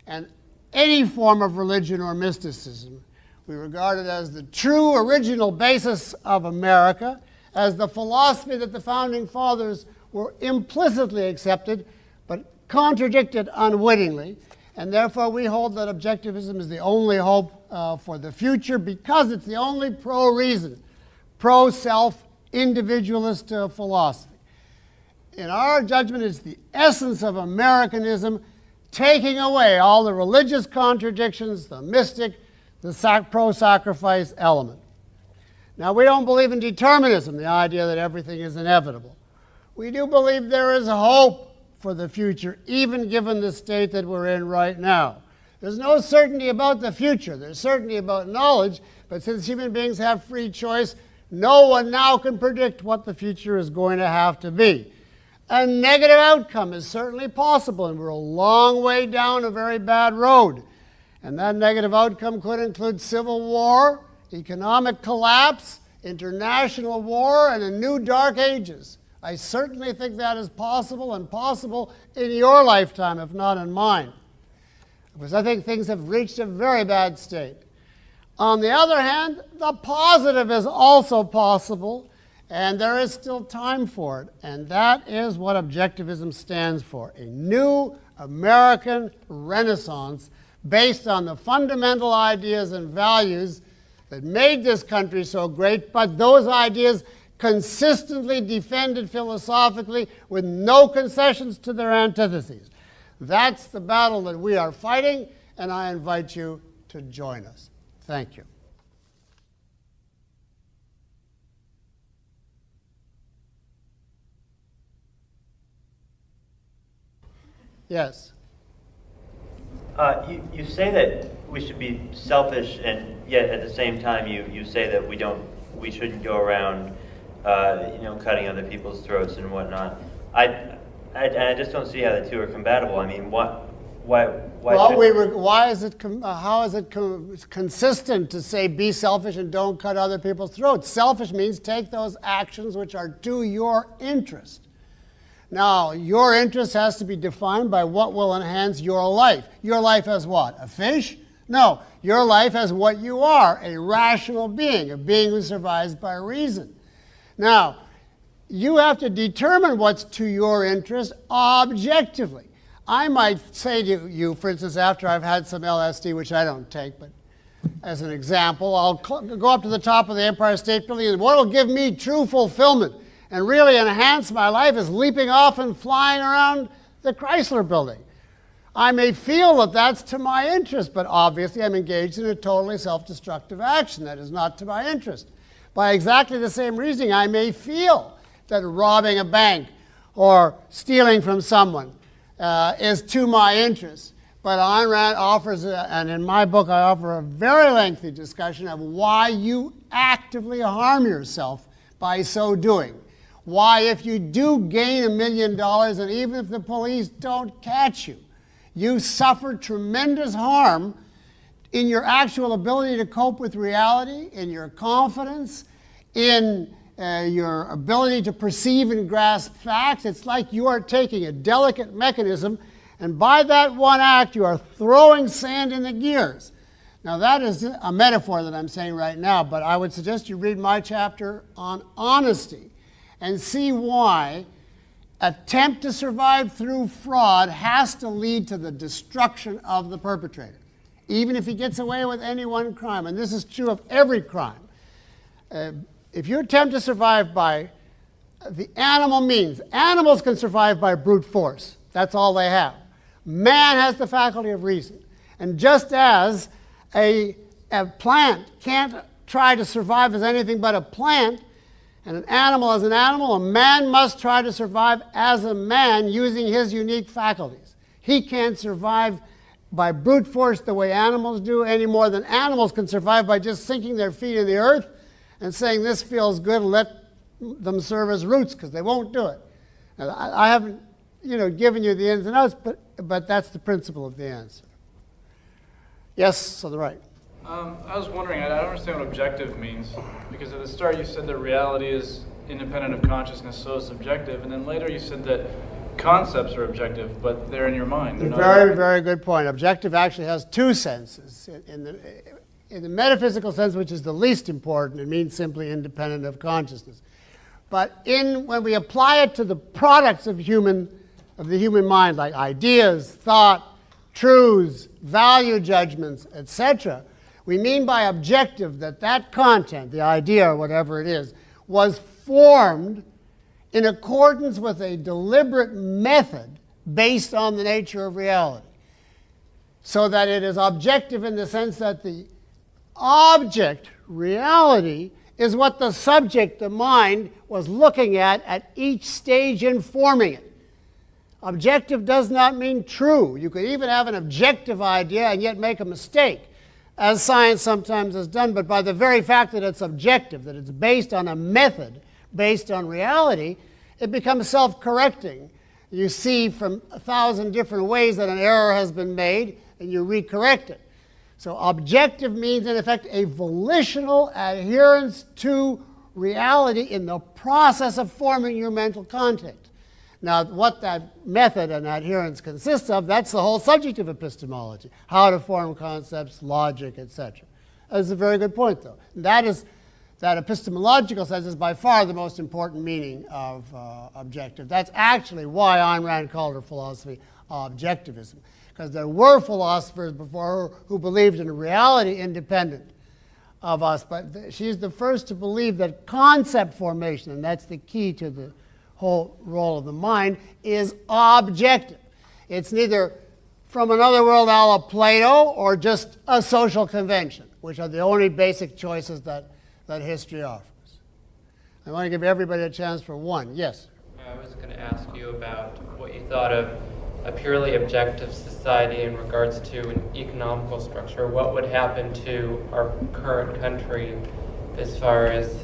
and any form of religion or mysticism. We regard it as the true original basis of America, as the philosophy that the founding fathers were implicitly accepted, but contradict it unwittingly. And therefore, we hold that objectivism is the only hope for the future because it's the only pro-reason, pro-self, individualist philosophy. In our judgment, it's the essence of Americanism, taking away all the religious contradictions, the mystic, the pro-sacrifice element. Now, we don't believe in determinism, the idea that everything is inevitable. We do believe there is hope for the future, even given the state that we're in right now. There's no certainty about the future. There's certainty about knowledge, but since human beings have free choice, no one now can predict what the future is going to have to be. A negative outcome is certainly possible, and we're a long way down a very bad road. And that negative outcome could include civil war, economic collapse, international war, and a new dark ages. I certainly think that is possible, and possible in your lifetime, if not in mine. Because I think things have reached a very bad state. On the other hand, the positive is also possible, and there is still time for it. And that is what objectivism stands for, a new American Renaissance based on the fundamental ideas and values that made this country so great, but those ideas consistently defended philosophically with no concessions to their antitheses. That's the battle that we are fighting, and I invite you to join us. Thank you. Yes. You say that we should be selfish, and yet at the same time you say that we shouldn't go around cutting other people's throats and whatnot. I just don't see how the two are compatible. I mean, how is it consistent to say be selfish and don't cut other people's throats? Selfish means take those actions which are to your interest. Now, your interest has to be defined by what will enhance your life. Your life as what? A fish? No, your life as what you are, a rational being, a being who survives by reason. Now, you have to determine what's to your interest objectively. I might say to you, for instance, after I've had some LSD, which I don't take, but as an example, I'll go up to the top of the Empire State Building, and what will give me true fulfillment and really enhance my life is leaping off and flying around the Chrysler Building. I may feel that that's to my interest, but obviously I'm engaged in a totally self-destructive action that is not to my interest. By exactly the same reasoning, I may feel that robbing a bank or stealing from someone is to my interest. But Ayn Rand offers, and in my book I offer a very lengthy discussion of why you actively harm yourself by so doing. Why, if you do gain $1 million, and even if the police don't catch you, you suffer tremendous harm in your actual ability to cope with reality, in your confidence, in your ability to perceive and grasp facts. It's like you are taking a delicate mechanism, and by that one act, you are throwing sand in the gears. Now, that is a metaphor that I'm saying right now, but I would suggest you read my chapter on honesty and see why attempt to survive through fraud has to lead to the destruction of the perpetrator, even if he gets away with any one crime. And this is true of every crime. If you attempt to survive by the animal means, animals can survive by brute force. That's all they have. Man has the faculty of reason. And just as a plant can't try to survive as anything but a plant, and an animal as an animal, a man must try to survive as a man using his unique faculties. He can't survive by brute force the way animals do any more than animals can survive by just sinking their feet in the earth and saying this feels good, let them serve as roots, because they won't do it. Now, I haven't given you the ins and outs, but that's the principle of the answer. Yes, on the right. I was wondering, I don't understand what objective means, because at the start you said that reality is independent of consciousness, so it's subjective, and then later you said that concepts are objective, but they're in your mind. Very, very good point. Objective actually has two senses. In the metaphysical sense, which is the least important, it means simply independent of consciousness. But when we apply it to the products of human of the human mind, like ideas, thought, truths, value judgments, etc., we mean by objective that that content, the idea or whatever it is, was formed in accordance with a deliberate method based on the nature of reality. So that it is objective in the sense that the object, reality, is what the subject, the mind, was looking at each stage in forming it. Objective does not mean true. You could even have an objective idea and yet make a mistake, as science sometimes has done, but by the very fact that it's objective, that it's based on a method, based on reality, it becomes self-correcting. You see from 1,000 different ways that an error has been made, and you recorrect it. So objective means, in effect, a volitional adherence to reality in the process of forming your mental content. Now, what that method and adherence consists of, that's the whole subject of epistemology, how to form concepts, logic, etc. That's a very good point, though. That epistemological sense is by far the most important meaning of objective. That's actually why Ayn Rand called her philosophy objectivism, because there were philosophers before her who believed in a reality independent of us, but she's the first to believe that concept formation, and that's the key to the whole role of the mind, is objective. It's neither from another world a la Plato or just a social convention, which are the only basic choices that history offers. I want to give everybody a chance for one. Yes? I was going to ask you about what you thought of a purely objective society in regards to an economical structure. What would happen to our current country as far as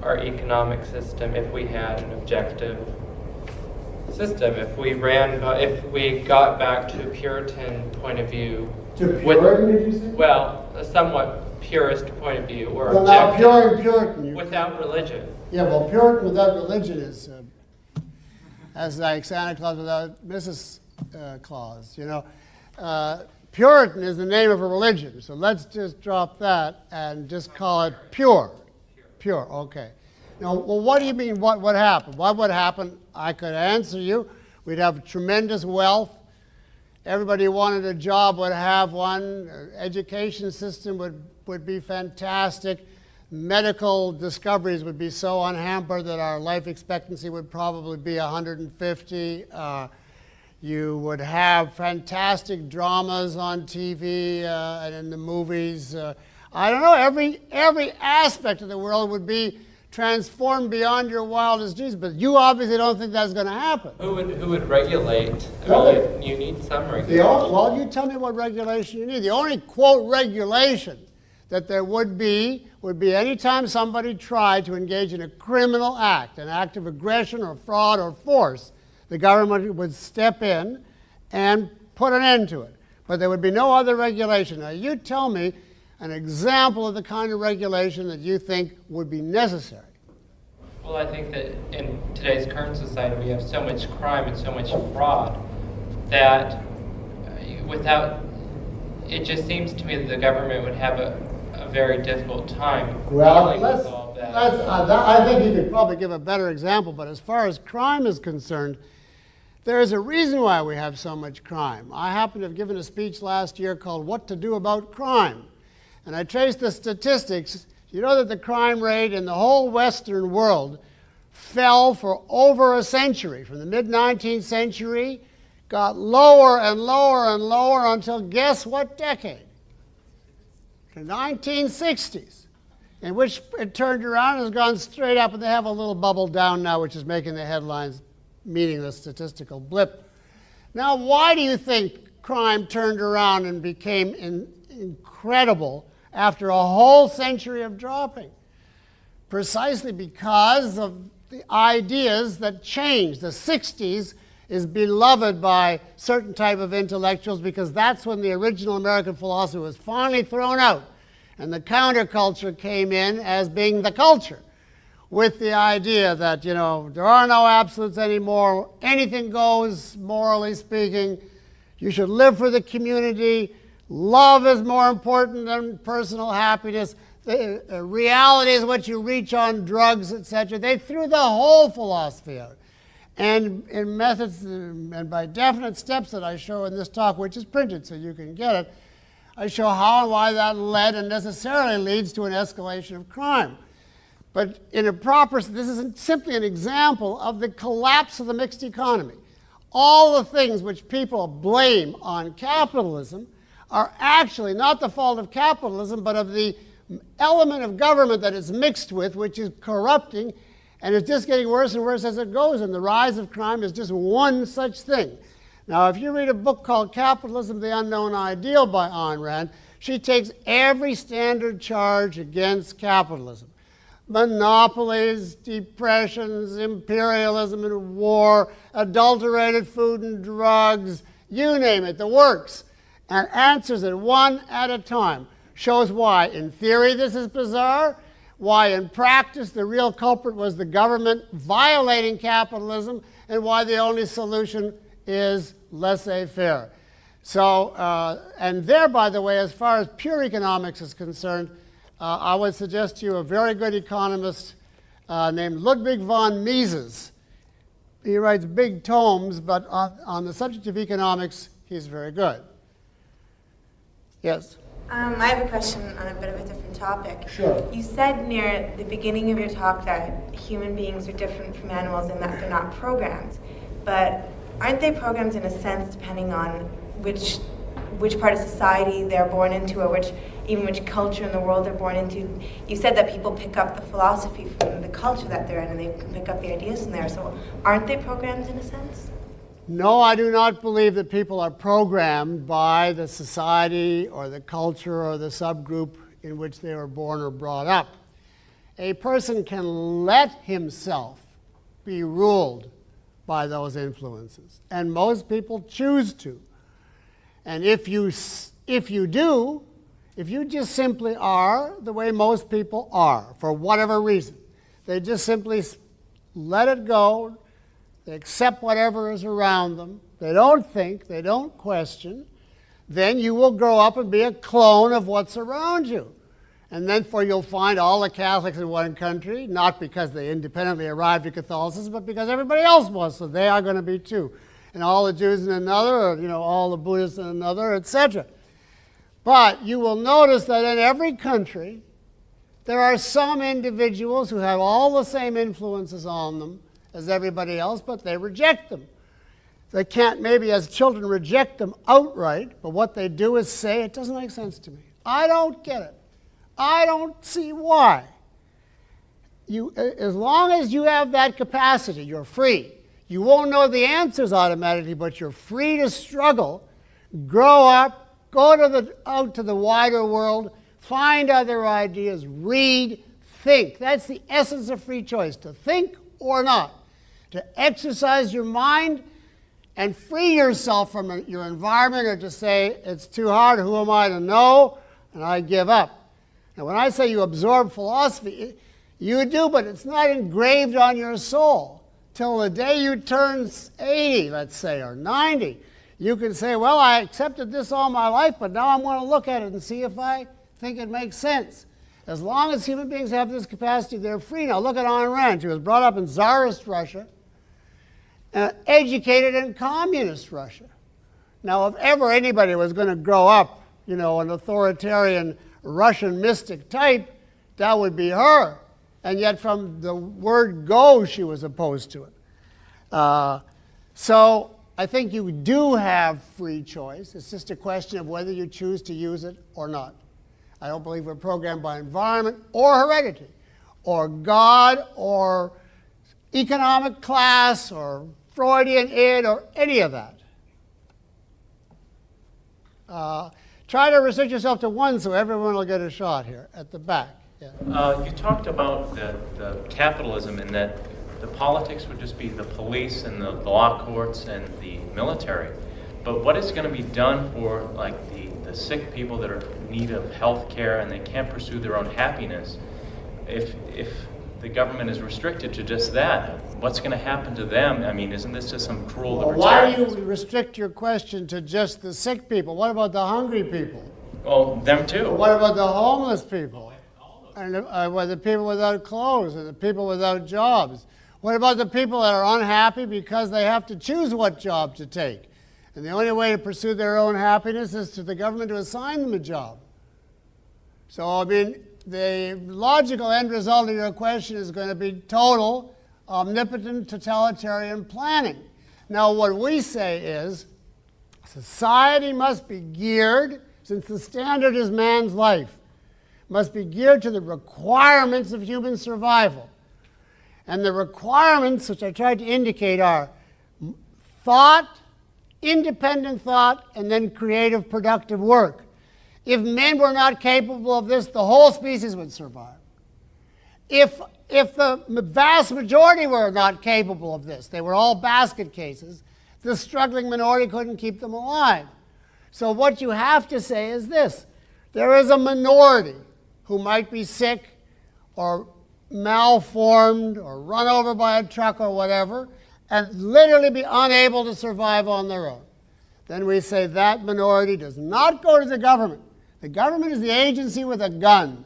our economic system if we had an objective system? If we got back to a Puritan point of view. To Puritan, did you say? Well, a somewhat purist point of view, or well, objective. Now, pure and Puritan. Without religion. Yeah, well, Puritan without religion is as like Santa Claus without Mrs. Claus, you know. Puritan is the name of a religion, so let's just drop that and just call it pure. Pure, okay. Now, well, what do you mean, what would happen? What would happen? I could answer you. We'd have tremendous wealth. Everybody who wanted a job would have one. Education system would be fantastic. Medical discoveries would be so unhampered that our life expectancy would probably be 150. You would have fantastic dramas on TV and in the movies. I don't know, every aspect of the world would be transformed beyond your wildest dreams, but you obviously don't think that's going to happen. Who would regulate? You need some regulation. Well, you tell me what regulation you need. The only, quote, regulation that there would be any time somebody tried to engage in a criminal act, an act of aggression or fraud or force, the government would step in and put an end to it. But there would be no other regulation. Now, you tell me an example of the kind of regulation that you think would be necessary. Well, I think that in today's current society we have so much crime and so much fraud that it just seems to me that the government would have a very difficult time dealing with all that. I think you could probably give a better example, but as far as crime is concerned, there is a reason why we have so much crime. I happen to have given a speech last year called What to Do About Crime. And I traced the statistics. You know that the crime rate in the whole Western world fell for over a century. From the mid-19th century, got lower and lower and lower until guess what decade? The 1960s, in which it turned around and has gone straight up, and they have a little bubble down now, which is making the headlines meaningless statistical blip. Now, why do you think crime turned around and became incredible after a whole century of dropping? Precisely because of the ideas that changed. The 60s is beloved by certain type of intellectuals because that's when the original American philosophy was finally thrown out, and the counterculture came in as being the culture, with the idea that, you know, there are no absolutes anymore, anything goes, morally speaking, you should live for the community, love is more important than personal happiness, reality is what you reach on drugs, etc. They threw the whole philosophy out. And in methods and by definite steps that I show in this talk, which is printed so you can get it, I show how and why that led and necessarily leads to an escalation of crime. But in a proper, this is simply an example of the collapse of the mixed economy. All the things which people blame on capitalism are actually not the fault of capitalism, but of the element of government that it's mixed with, which is corrupting, and it's just getting worse and worse as it goes, and the rise of crime is just one such thing. Now, if you read a book called Capitalism, the Unknown Ideal by Ayn Rand, she takes every standard charge against capitalism. Monopolies, depressions, imperialism and war, adulterated food and drugs, you name it, the works, and answers it one at a time. Shows why, in theory, this is bizarre, why in practice the real culprit was the government violating capitalism, and why the only solution is laissez-faire. So, and there, by the way, as far as pure economics is concerned, I would suggest to you a very good economist named Ludwig von Mises. He writes big tomes, but on the subject of economics, he's very good. Yes? I have a question on a bit of a different topic. Sure. You said near the beginning of your talk that human beings are different from animals and that they're not programmed. But aren't they programmed in a sense depending on which part of society they're born into, or which culture in the world they're born into? You said that people pick up the philosophy from the culture that they're in, and they can pick up the ideas from there. So aren't they programmed in a sense? No, I do not believe that people are programmed by the society or the culture or the subgroup in which they were born or brought up. A person can let himself be ruled by those influences, and most people choose to. And if you do, if you just simply are the way most people are, for whatever reason, they just simply let it go, they accept whatever is around them, they don't think, they don't question, then you will grow up and be a clone of what's around you. And then you'll find all the Catholics in one country, not because they independently arrived at Catholicism, but because everybody else was, so they are going to be too. And all the Jews in another, or all the Buddhists in another, etc. But you will notice that in every country, there are some individuals who have all the same influences on them as everybody else, but they reject them. They can't maybe as children reject them outright, but what they do is say, it doesn't make sense to me. I don't get it. I don't see why. As long as you have that capacity, you're free. You won't know the answers automatically, but you're free to struggle, grow up, go out to the wider world, find other ideas, read, think. That's the essence of free choice, to think or not, to exercise your mind and free yourself from your environment, or to say, it's too hard, who am I to know, and I give up. Now, when I say you absorb philosophy, you do, but it's not engraved on your soul. Till the day you turn 80, let's say, or 90, you can say, well, I accepted this all my life, but now I'm going to look at it and see if I think it makes sense. As long as human beings have this capacity, they're free. Now, look at Ayn Rand. She was brought up in Tsarist Russia, educated in communist Russia. Now, if ever anybody was going to grow up, an authoritarian Russian mystic type, that would be her. And yet from the word go, she was opposed to it. So I think you do have free choice. It's just a question of whether you choose to use it or not. I don't believe we're programmed by environment or heredity or God or economic class or Freudian id or any of that. Try to restrict yourself to one so everyone will get a shot here at the back. Yeah. You talked about the capitalism and that the politics would just be the police and the law courts and the military. But what is going to be done for the sick people that are in need of health care and they can't pursue their own happiness if the government is restricted to just that? What's going to happen to them? I mean, isn't this just some cruel libertarianism? Why do you restrict your question to just the sick people? What about the hungry people? Well, them too. What about the homeless people? And the people without clothes and the people without jobs? What about the people that are unhappy because they have to choose what job to take? And the only way to pursue their own happiness is to the government to assign them a job. So, I mean, the logical end result of your question is going to be total, omnipotent, totalitarian planning. Now, what we say is society must be geared, since the standard is man's life, must be geared to the requirements of human survival. And the requirements, which I tried to indicate, are thought, independent thought, and then creative, productive work. If men were not capable of this, the whole species would survive. If the vast majority were not capable of this, they were all basket cases, the struggling minority couldn't keep them alive. So what you have to say is this: there is a minority who might be sick or malformed or run over by a truck or whatever, and literally be unable to survive on their own. Then we say that minority does not go to the government. The government is the agency with a gun.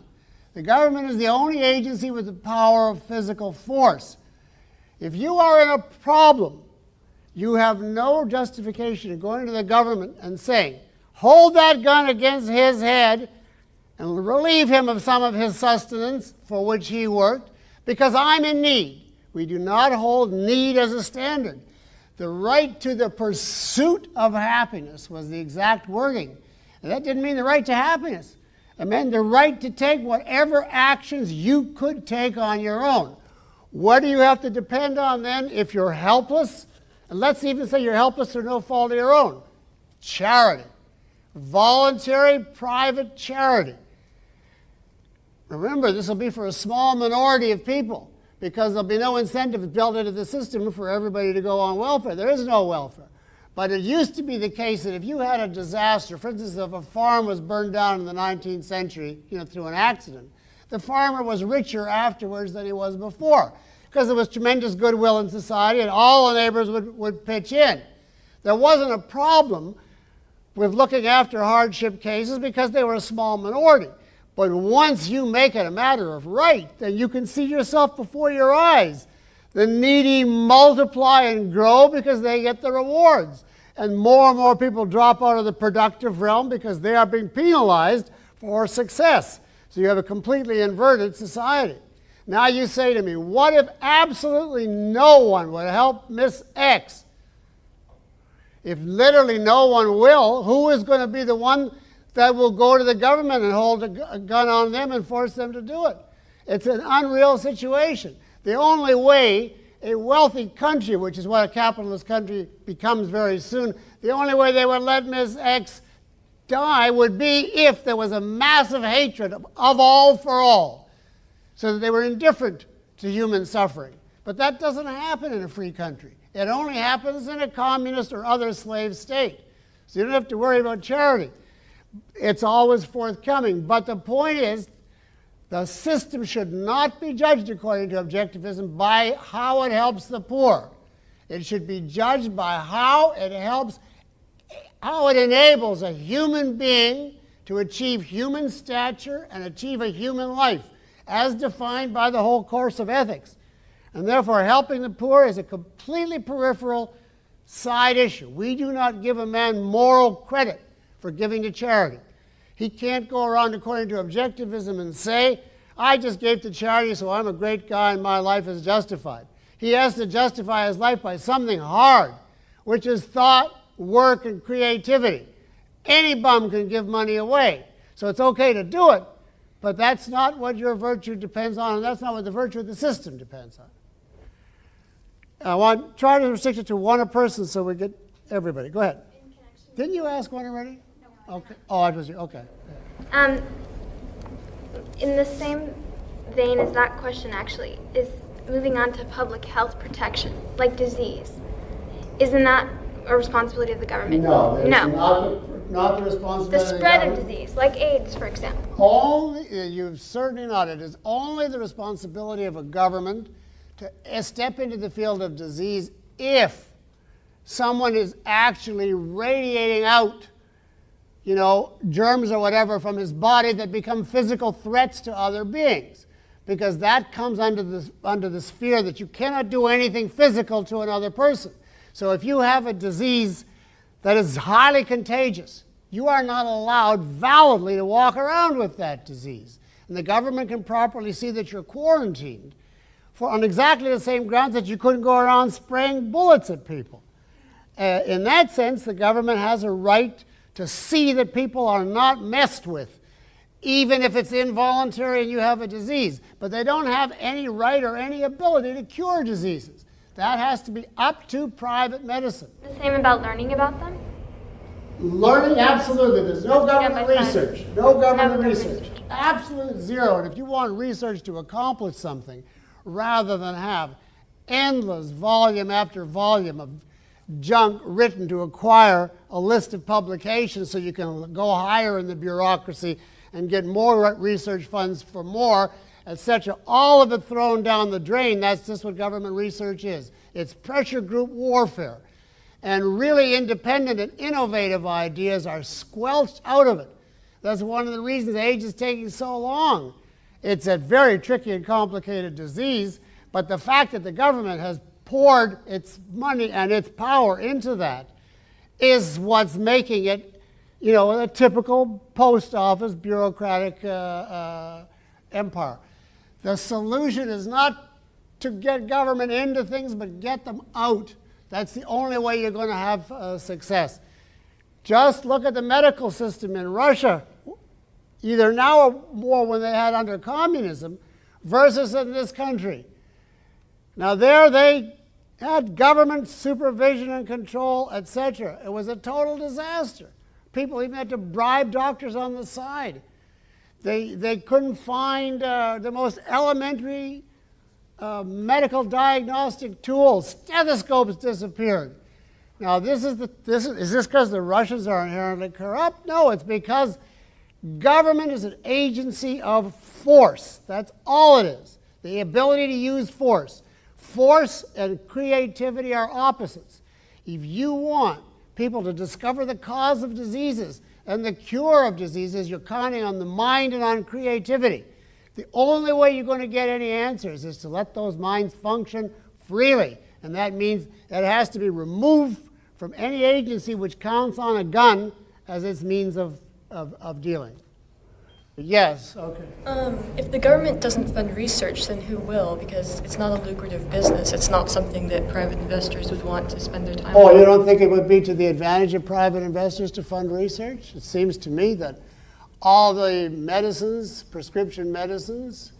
The government is the only agency with the power of physical force. If you are in a problem, you have no justification in going to the government and saying, hold that gun against his head and relieve him of some of his sustenance for which he worked, because I'm in need. We do not hold need as a standard. The right to the pursuit of happiness was the exact wording. And that didn't mean the right to happiness. It meant the right to take whatever actions you could take on your own. What do you have to depend on then if you're helpless? And let's even say you're helpless through no fault of your own. Charity. Voluntary, private charity. Remember, this will be for a small minority of people, because there'll be no incentive built into the system for everybody to go on welfare. There is no welfare. But it used to be the case that if you had a disaster, for instance, if a farm was burned down in the 19th century, through an accident, the farmer was richer afterwards than he was before, because there was tremendous goodwill in society and all the neighbors would pitch in. There wasn't a problem with looking after hardship cases because they were a small minority. But once you make it a matter of right, then you can see yourself before your eyes. The needy multiply and grow because they get the rewards. And more people drop out of the productive realm because they are being penalized for success. So you have a completely inverted society. Now you say to me, what if absolutely no one would help Miss X? If literally no one will, who is going to be the one that will go to the government and hold a gun on them and force them to do it? It's an unreal situation. The only way a wealthy country, which is what a capitalist country becomes very soon, the only way they would let Miss X die would be if there was a massive hatred of all for all, so that they were indifferent to human suffering. But that doesn't happen in a free country. It only happens in a communist or other slave state. So you don't have to worry about charity. It's always forthcoming. But the point is, the system should not be judged, according to objectivism, by how it helps the poor. It should be judged by how it enables a human being to achieve human stature and achieve a human life, as defined by the whole course of ethics. And therefore, helping the poor is a completely peripheral side issue. We do not give a man moral credit for giving to charity. He can't go around, according to objectivism, and say, I just gave to charity, so I'm a great guy and my life is justified. He has to justify his life by something hard, which is thought, work, and creativity. Any bum can give money away, so it's okay to do it, but that's not what your virtue depends on, and that's not what the virtue of the system depends on. I want to try to restrict it to one a person so we get everybody. Go ahead. Didn't you ask one already? No. Okay. Oh, I was. Okay. In the same vein as that question, actually, is moving on to public health protection, like disease. Isn't that a responsibility of the government? No. No. Not the responsibility The of the spread government. of disease, like AIDS, for example. You've certainly not. It is only the responsibility of a government to step into the field of disease if someone is actually radiating out, germs or whatever from his body that become physical threats to other beings. because that comes under the sphere that you cannot do anything physical to another person. So if you have a disease that is highly contagious, you are not allowed validly to walk around with that disease. And the government can properly see that you're quarantined on exactly the same grounds that you couldn't go around spraying bullets at people. In that sense, the government has a right to see that people are not messed with, even if it's involuntary and you have a disease. But they don't have any right or any ability to cure diseases. That has to be up to private medicine. The same about learning about them? Learning, absolutely. There's no government Yeah, research. No government Never research. Absolute zero. And if you want research to accomplish something, rather than have endless volume after volume of junk written to acquire a list of publications so you can go higher in the bureaucracy and get more research funds for more, etc., all of it thrown down the drain, that's just what government research is. It's pressure group warfare. And really independent and innovative ideas are squelched out of it. That's one of the reasons AIDS is taking so long. It's a very tricky and complicated disease, but the fact that the government has poured its money and its power into that is what's making it, you know, a typical post office bureaucratic empire. The solution is not to get government into things, but get them out. That's the only way you're going to have success. Just look at the medical system in Russia, either now or more when they had under communism, versus in this country. Now there they had government supervision and control, etc. It was a total disaster. People even had to bribe doctors on the side. They couldn't find the most elementary medical diagnostic tools. Stethoscopes disappeared. Now is this because the Russians are inherently corrupt? No, it's because government is an agency of force. That's all it is. The ability to use force. Force and creativity are opposites. If you want people to discover the cause of diseases and the cure of diseases, you're counting on the mind and on creativity. The only way you're going to get any answers is to let those minds function freely. And that means it has to be removed from any agency which counts on a gun as its means of dealing. Yes, okay. If the government doesn't fund research, then who will? Because it's not a lucrative business. It's not something that private investors would want to spend their time on. Oh, you don't think it would be to the advantage of private investors to fund research? It seems to me that all the medicines, prescription medicines,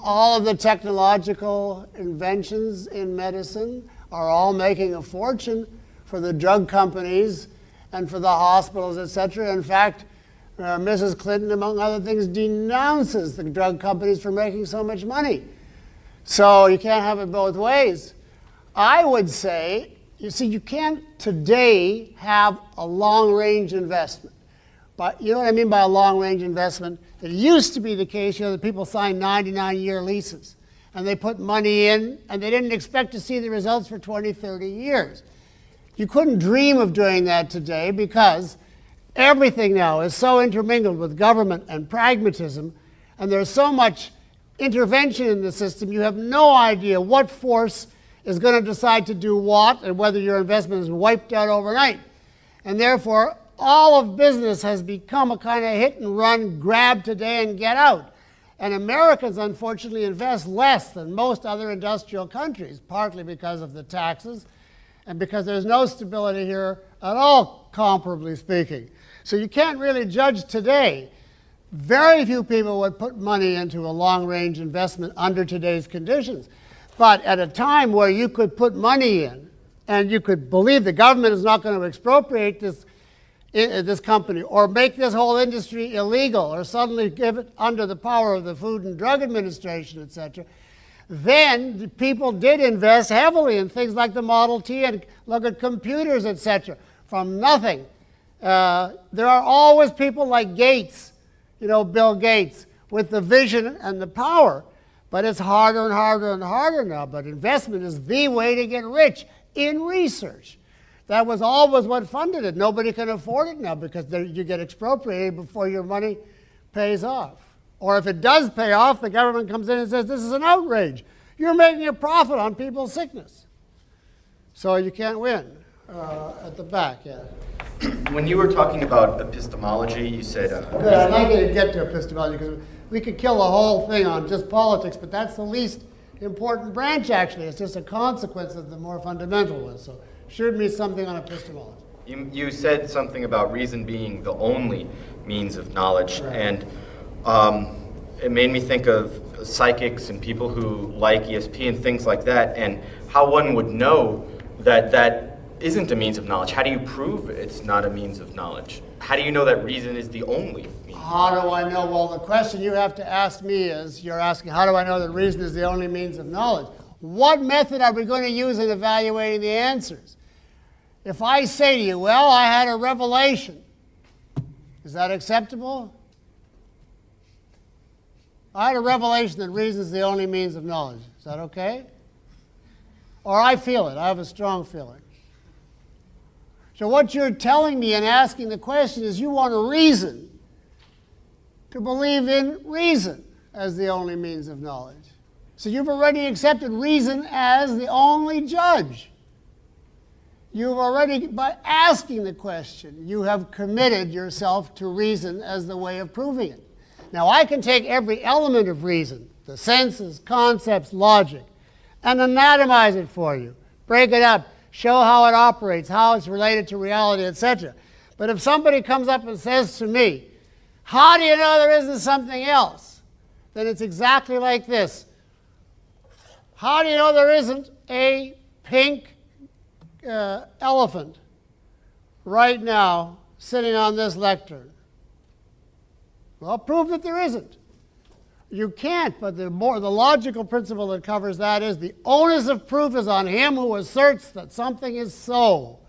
all of the technological inventions in medicine are all making a fortune for the drug companies and for the hospitals, etc. In fact, Mrs. Clinton, among other things, denounces the drug companies for making so much money. So you can't have it both ways. I would say, you see, you can't today have a long-range investment. But you know what I mean by a long-range investment? It used to be the case, you know, that people signed 99-year leases. And they put money in, and they didn't expect to see the results for 20, 30 years. You couldn't dream of doing that today because everything now is so intermingled with government and pragmatism, and there's so much intervention in the system, you have no idea what force is going to decide to do what and whether your investment is wiped out overnight. And therefore, all of business has become a kind of hit and run, grab today and get out. And Americans, unfortunately, invest less than most other industrial countries, partly because of the taxes and because there's no stability here at all, comparably speaking. So you can't really judge today. Very few people would put money into a long-range investment under today's conditions. But at a time where you could put money in and you could believe the government is not going to expropriate this company or make this whole industry illegal or suddenly give it under the power of the Food and Drug Administration, etc., then people did invest heavily in things like the Model T and look at computers, etc., from nothing. There are always people like Gates, you know, Bill Gates, with the vision and the power. But it's harder and harder and harder now. But investment is the way to get rich in research. That was always what funded it. Nobody can afford it now because you get expropriated before your money pays off. Or if it does pay off, the government comes in and says, this is an outrage. You're making a profit on people's sickness. So you can't win. At the back, yeah. When you were talking about epistemology, you said... Good, I'd like you to get to epistemology, because we could kill the whole thing on just politics, but that's the least important branch, actually. It's just a consequence of the more fundamental one. So shoot me something on epistemology. You said something about reason being the only means of knowledge, right. And it made me think of psychics and people who like ESP and things like that, and how one would know that that isn't a means of knowledge. How do you prove it's not a means of knowledge? How do you know that reason is the only means? How do I know? Well, the question you have to ask me is, you're asking, how do I know that reason is the only means of knowledge? What method are we going to use in evaluating the answers? If I say to you, well, I had a revelation, is that acceptable? I had a revelation that reason is the only means of knowledge. Is that okay? Or I feel it. I have a strong feeling. So what you're telling me and asking the question is you want a reason to believe in reason as the only means of knowledge. So you've already accepted reason as the only judge. You've already, by asking the question, you have committed yourself to reason as the way of proving it. Now, I can take every element of reason, the senses, concepts, logic, and anatomize it for you, break it up, show how it operates, how it's related to reality, etc. But if somebody comes up and says to me, how do you know there isn't something else? Then it's exactly like this. How do you know there isn't a pink elephant right now sitting on this lectern? Well, prove that there isn't. You can't, but the logical principle that covers that is the onus of proof is on him who asserts that something is so.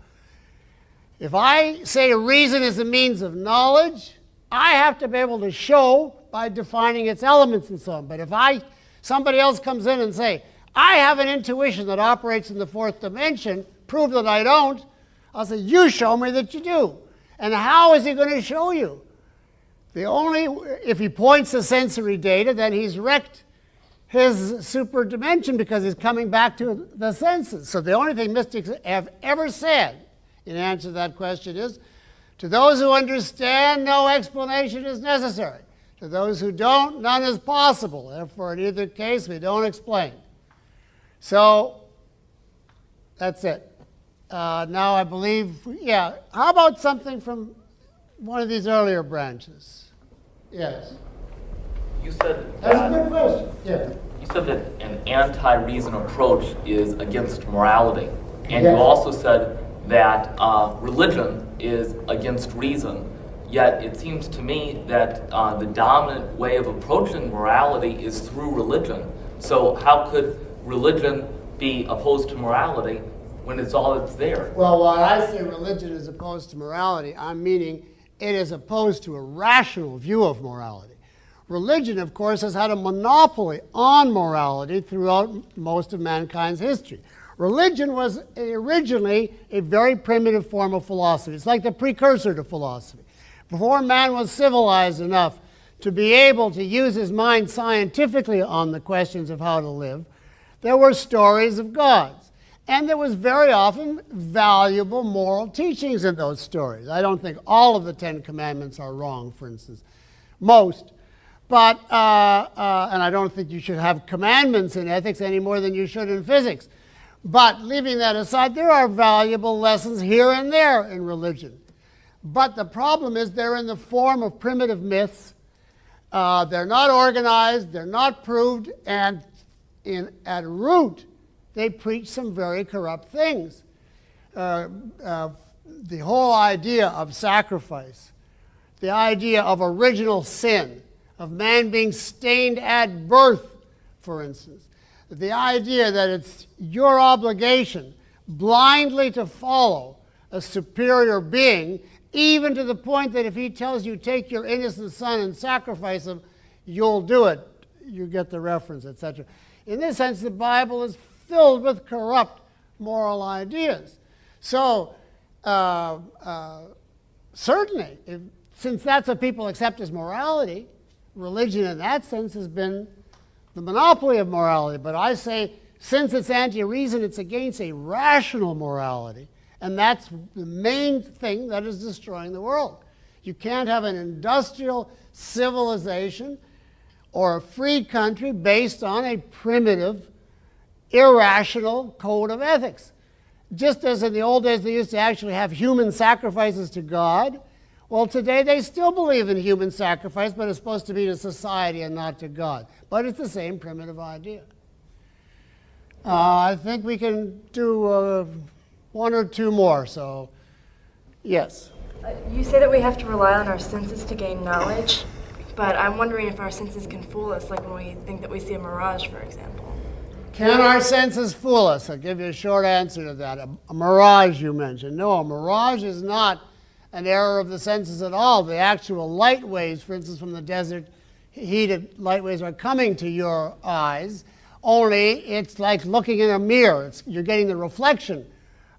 If I say a reason is a means of knowledge, I have to be able to show by defining its elements and so on. But if somebody else comes in and say, I have an intuition that operates in the fourth dimension, prove that I don't, I'll say, you show me that you do. And how is he going to show you? If he points to sensory data, then he's wrecked his super dimension because he's coming back to the senses. So the only thing mystics have ever said in answer to that question is, to those who understand, no explanation is necessary. To those who don't, none is possible. Therefore, in either case, we don't explain. So that's it. Now I believe, yeah, how about something from one of these earlier branches? Yes. You said that's a good question. Yeah. You said that an anti-reason approach is against morality, and yes. You also said that religion is against reason. Yet it seems to me that the dominant way of approaching morality is through religion. So how could religion be opposed to morality when it's all that's there? Well, when I say religion is opposed to morality, I'm meaning it is opposed to a rational view of morality. Religion, of course, has had a monopoly on morality throughout most of mankind's history. Religion was originally a very primitive form of philosophy. It's like the precursor to philosophy. Before man was civilized enough to be able to use his mind scientifically on the questions of how to live, there were stories of gods. And there was very often valuable moral teachings in those stories. I don't think all of the Ten Commandments are wrong, for instance. Most. But, and I don't think you should have commandments in ethics any more than you should in physics. But leaving that aside, there are valuable lessons here and there in religion. But the problem is they're in the form of primitive myths. They're not organized, they're not proved, and at root, they preach some very corrupt things. The whole idea of sacrifice, the idea of original sin, of man being stained at birth, for instance, the idea that it's your obligation blindly to follow a superior being, even to the point that if he tells you take your innocent son and sacrifice him, you'll do it. You get the reference, etc. In this sense, the Bible is filled with corrupt moral ideas. So certainly, since that's what people accept as morality, religion in that sense has been the monopoly of morality. But I say, since it's anti-reason, it's against a rational morality. And that's the main thing that is destroying the world. You can't have an industrial civilization or a free country based on a primitive, irrational code of ethics. Just as in the old days they used to actually have human sacrifices to God, well, today they still believe in human sacrifice, but it's supposed to be to society and not to God. But it's the same primitive idea. I think we can do one or two more, so yes. You say that we have to rely on our senses to gain knowledge, but I'm wondering if our senses can fool us, like when we think that we see a mirage, for example. Can our senses fool us? I'll give you a short answer to that. A mirage you mentioned. No, a mirage is not an error of the senses at all. The actual light waves, for instance, from the desert, heated light waves are coming to your eyes, only it's like looking in a mirror. You're getting the reflection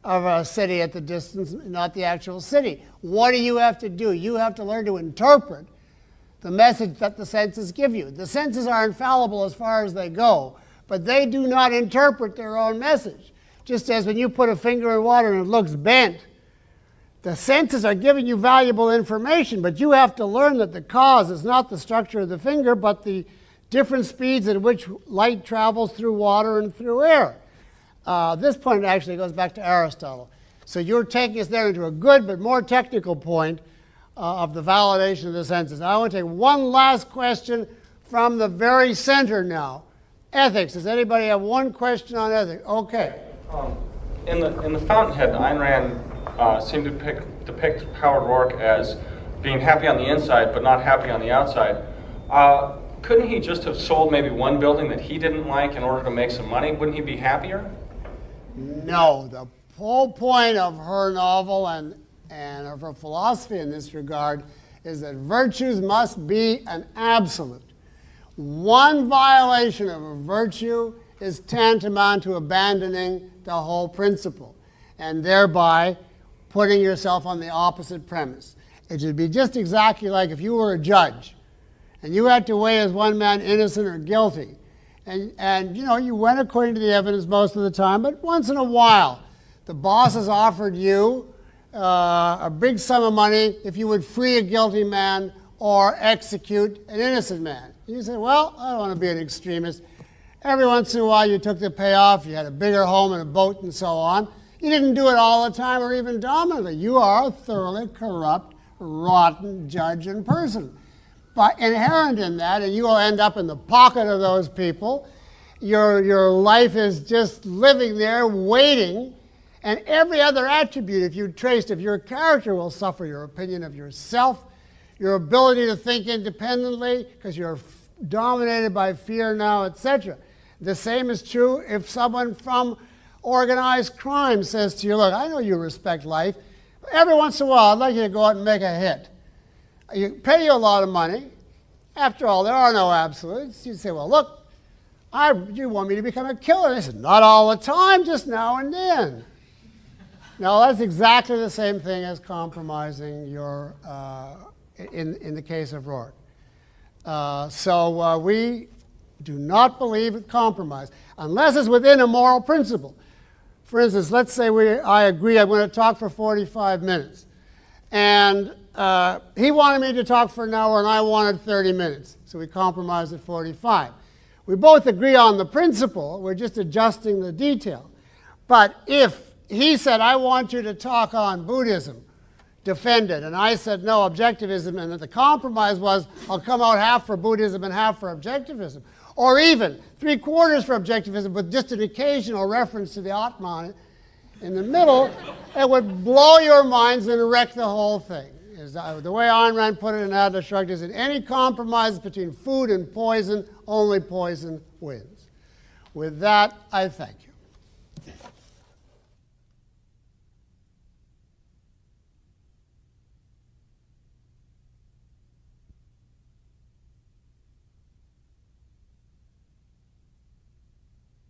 of a city at the distance, not the actual city. What do you have to do? You have to learn to interpret the message that the senses give you. The senses are infallible as far as they go, but they do not interpret their own message. Just as when you put a finger in water and it looks bent, the senses are giving you valuable information, but you have to learn that the cause is not the structure of the finger, but the different speeds at which light travels through water and through air. This point actually goes back to Aristotle. So you're taking us there into a good but more technical point of the validation of the senses. I want to take one last question from the very center now. Ethics. Does anybody have one question on ethics? Okay. In the Fountainhead, Ayn Rand seemed to depict Howard Rourke as being happy on the inside but not happy on the outside. Couldn't he just have sold maybe one building that he didn't like in order to make some money? Wouldn't he be happier? No. The whole point of her novel and of her philosophy in this regard is that virtues must be an absolute. One violation of a virtue is tantamount to abandoning the whole principle and thereby putting yourself on the opposite premise. It should be just exactly like if you were a judge and you had to weigh as one man innocent or guilty. And you know, you went according to the evidence most of the time, but once in a while the boss has offered you a big sum of money if you would free a guilty man or execute an innocent man. You say, well, I don't want to be an extremist. Every once in a while you took the payoff, you had a bigger home and a boat and so on. You didn't do it all the time or even dominantly. You are a thoroughly corrupt, rotten judge and person. But inherent in that, and you will end up in the pocket of those people, your life is just living there waiting, and every other attribute, if you traced of your character, will suffer. Your opinion of yourself, your ability to think independently, because you're dominated by fear now, etc. The same is true if someone from organized crime says to you, look, I know you respect life, but every once in a while I'd like you to go out and make a hit. You pay you a lot of money. After all, there are no absolutes. You say, well, look, you want me to become a killer. They said, not all the time, just now and then. Now, that's exactly the same thing as compromising your, in the case of Rourke. So we do not believe in compromise, unless it's within a moral principle. For instance, let's say I agree I'm going to talk for 45 minutes. And he wanted me to talk for an hour, and I wanted 30 minutes. So we compromised at 45. We both agree on the principle. We're just adjusting the detail. But if he said, I want you to talk on Buddhism, defend it, and I said, no, objectivism, and that the compromise was, I'll come out half for Buddhism and half for objectivism, or even 3/4 for objectivism with just an occasional reference to the Atman in the middle, it would blow your minds and wreck the whole thing. The way Ayn Rand put it in Atlas Shrugged is, in any compromise between food and poison, only poison wins. With that, I thank you.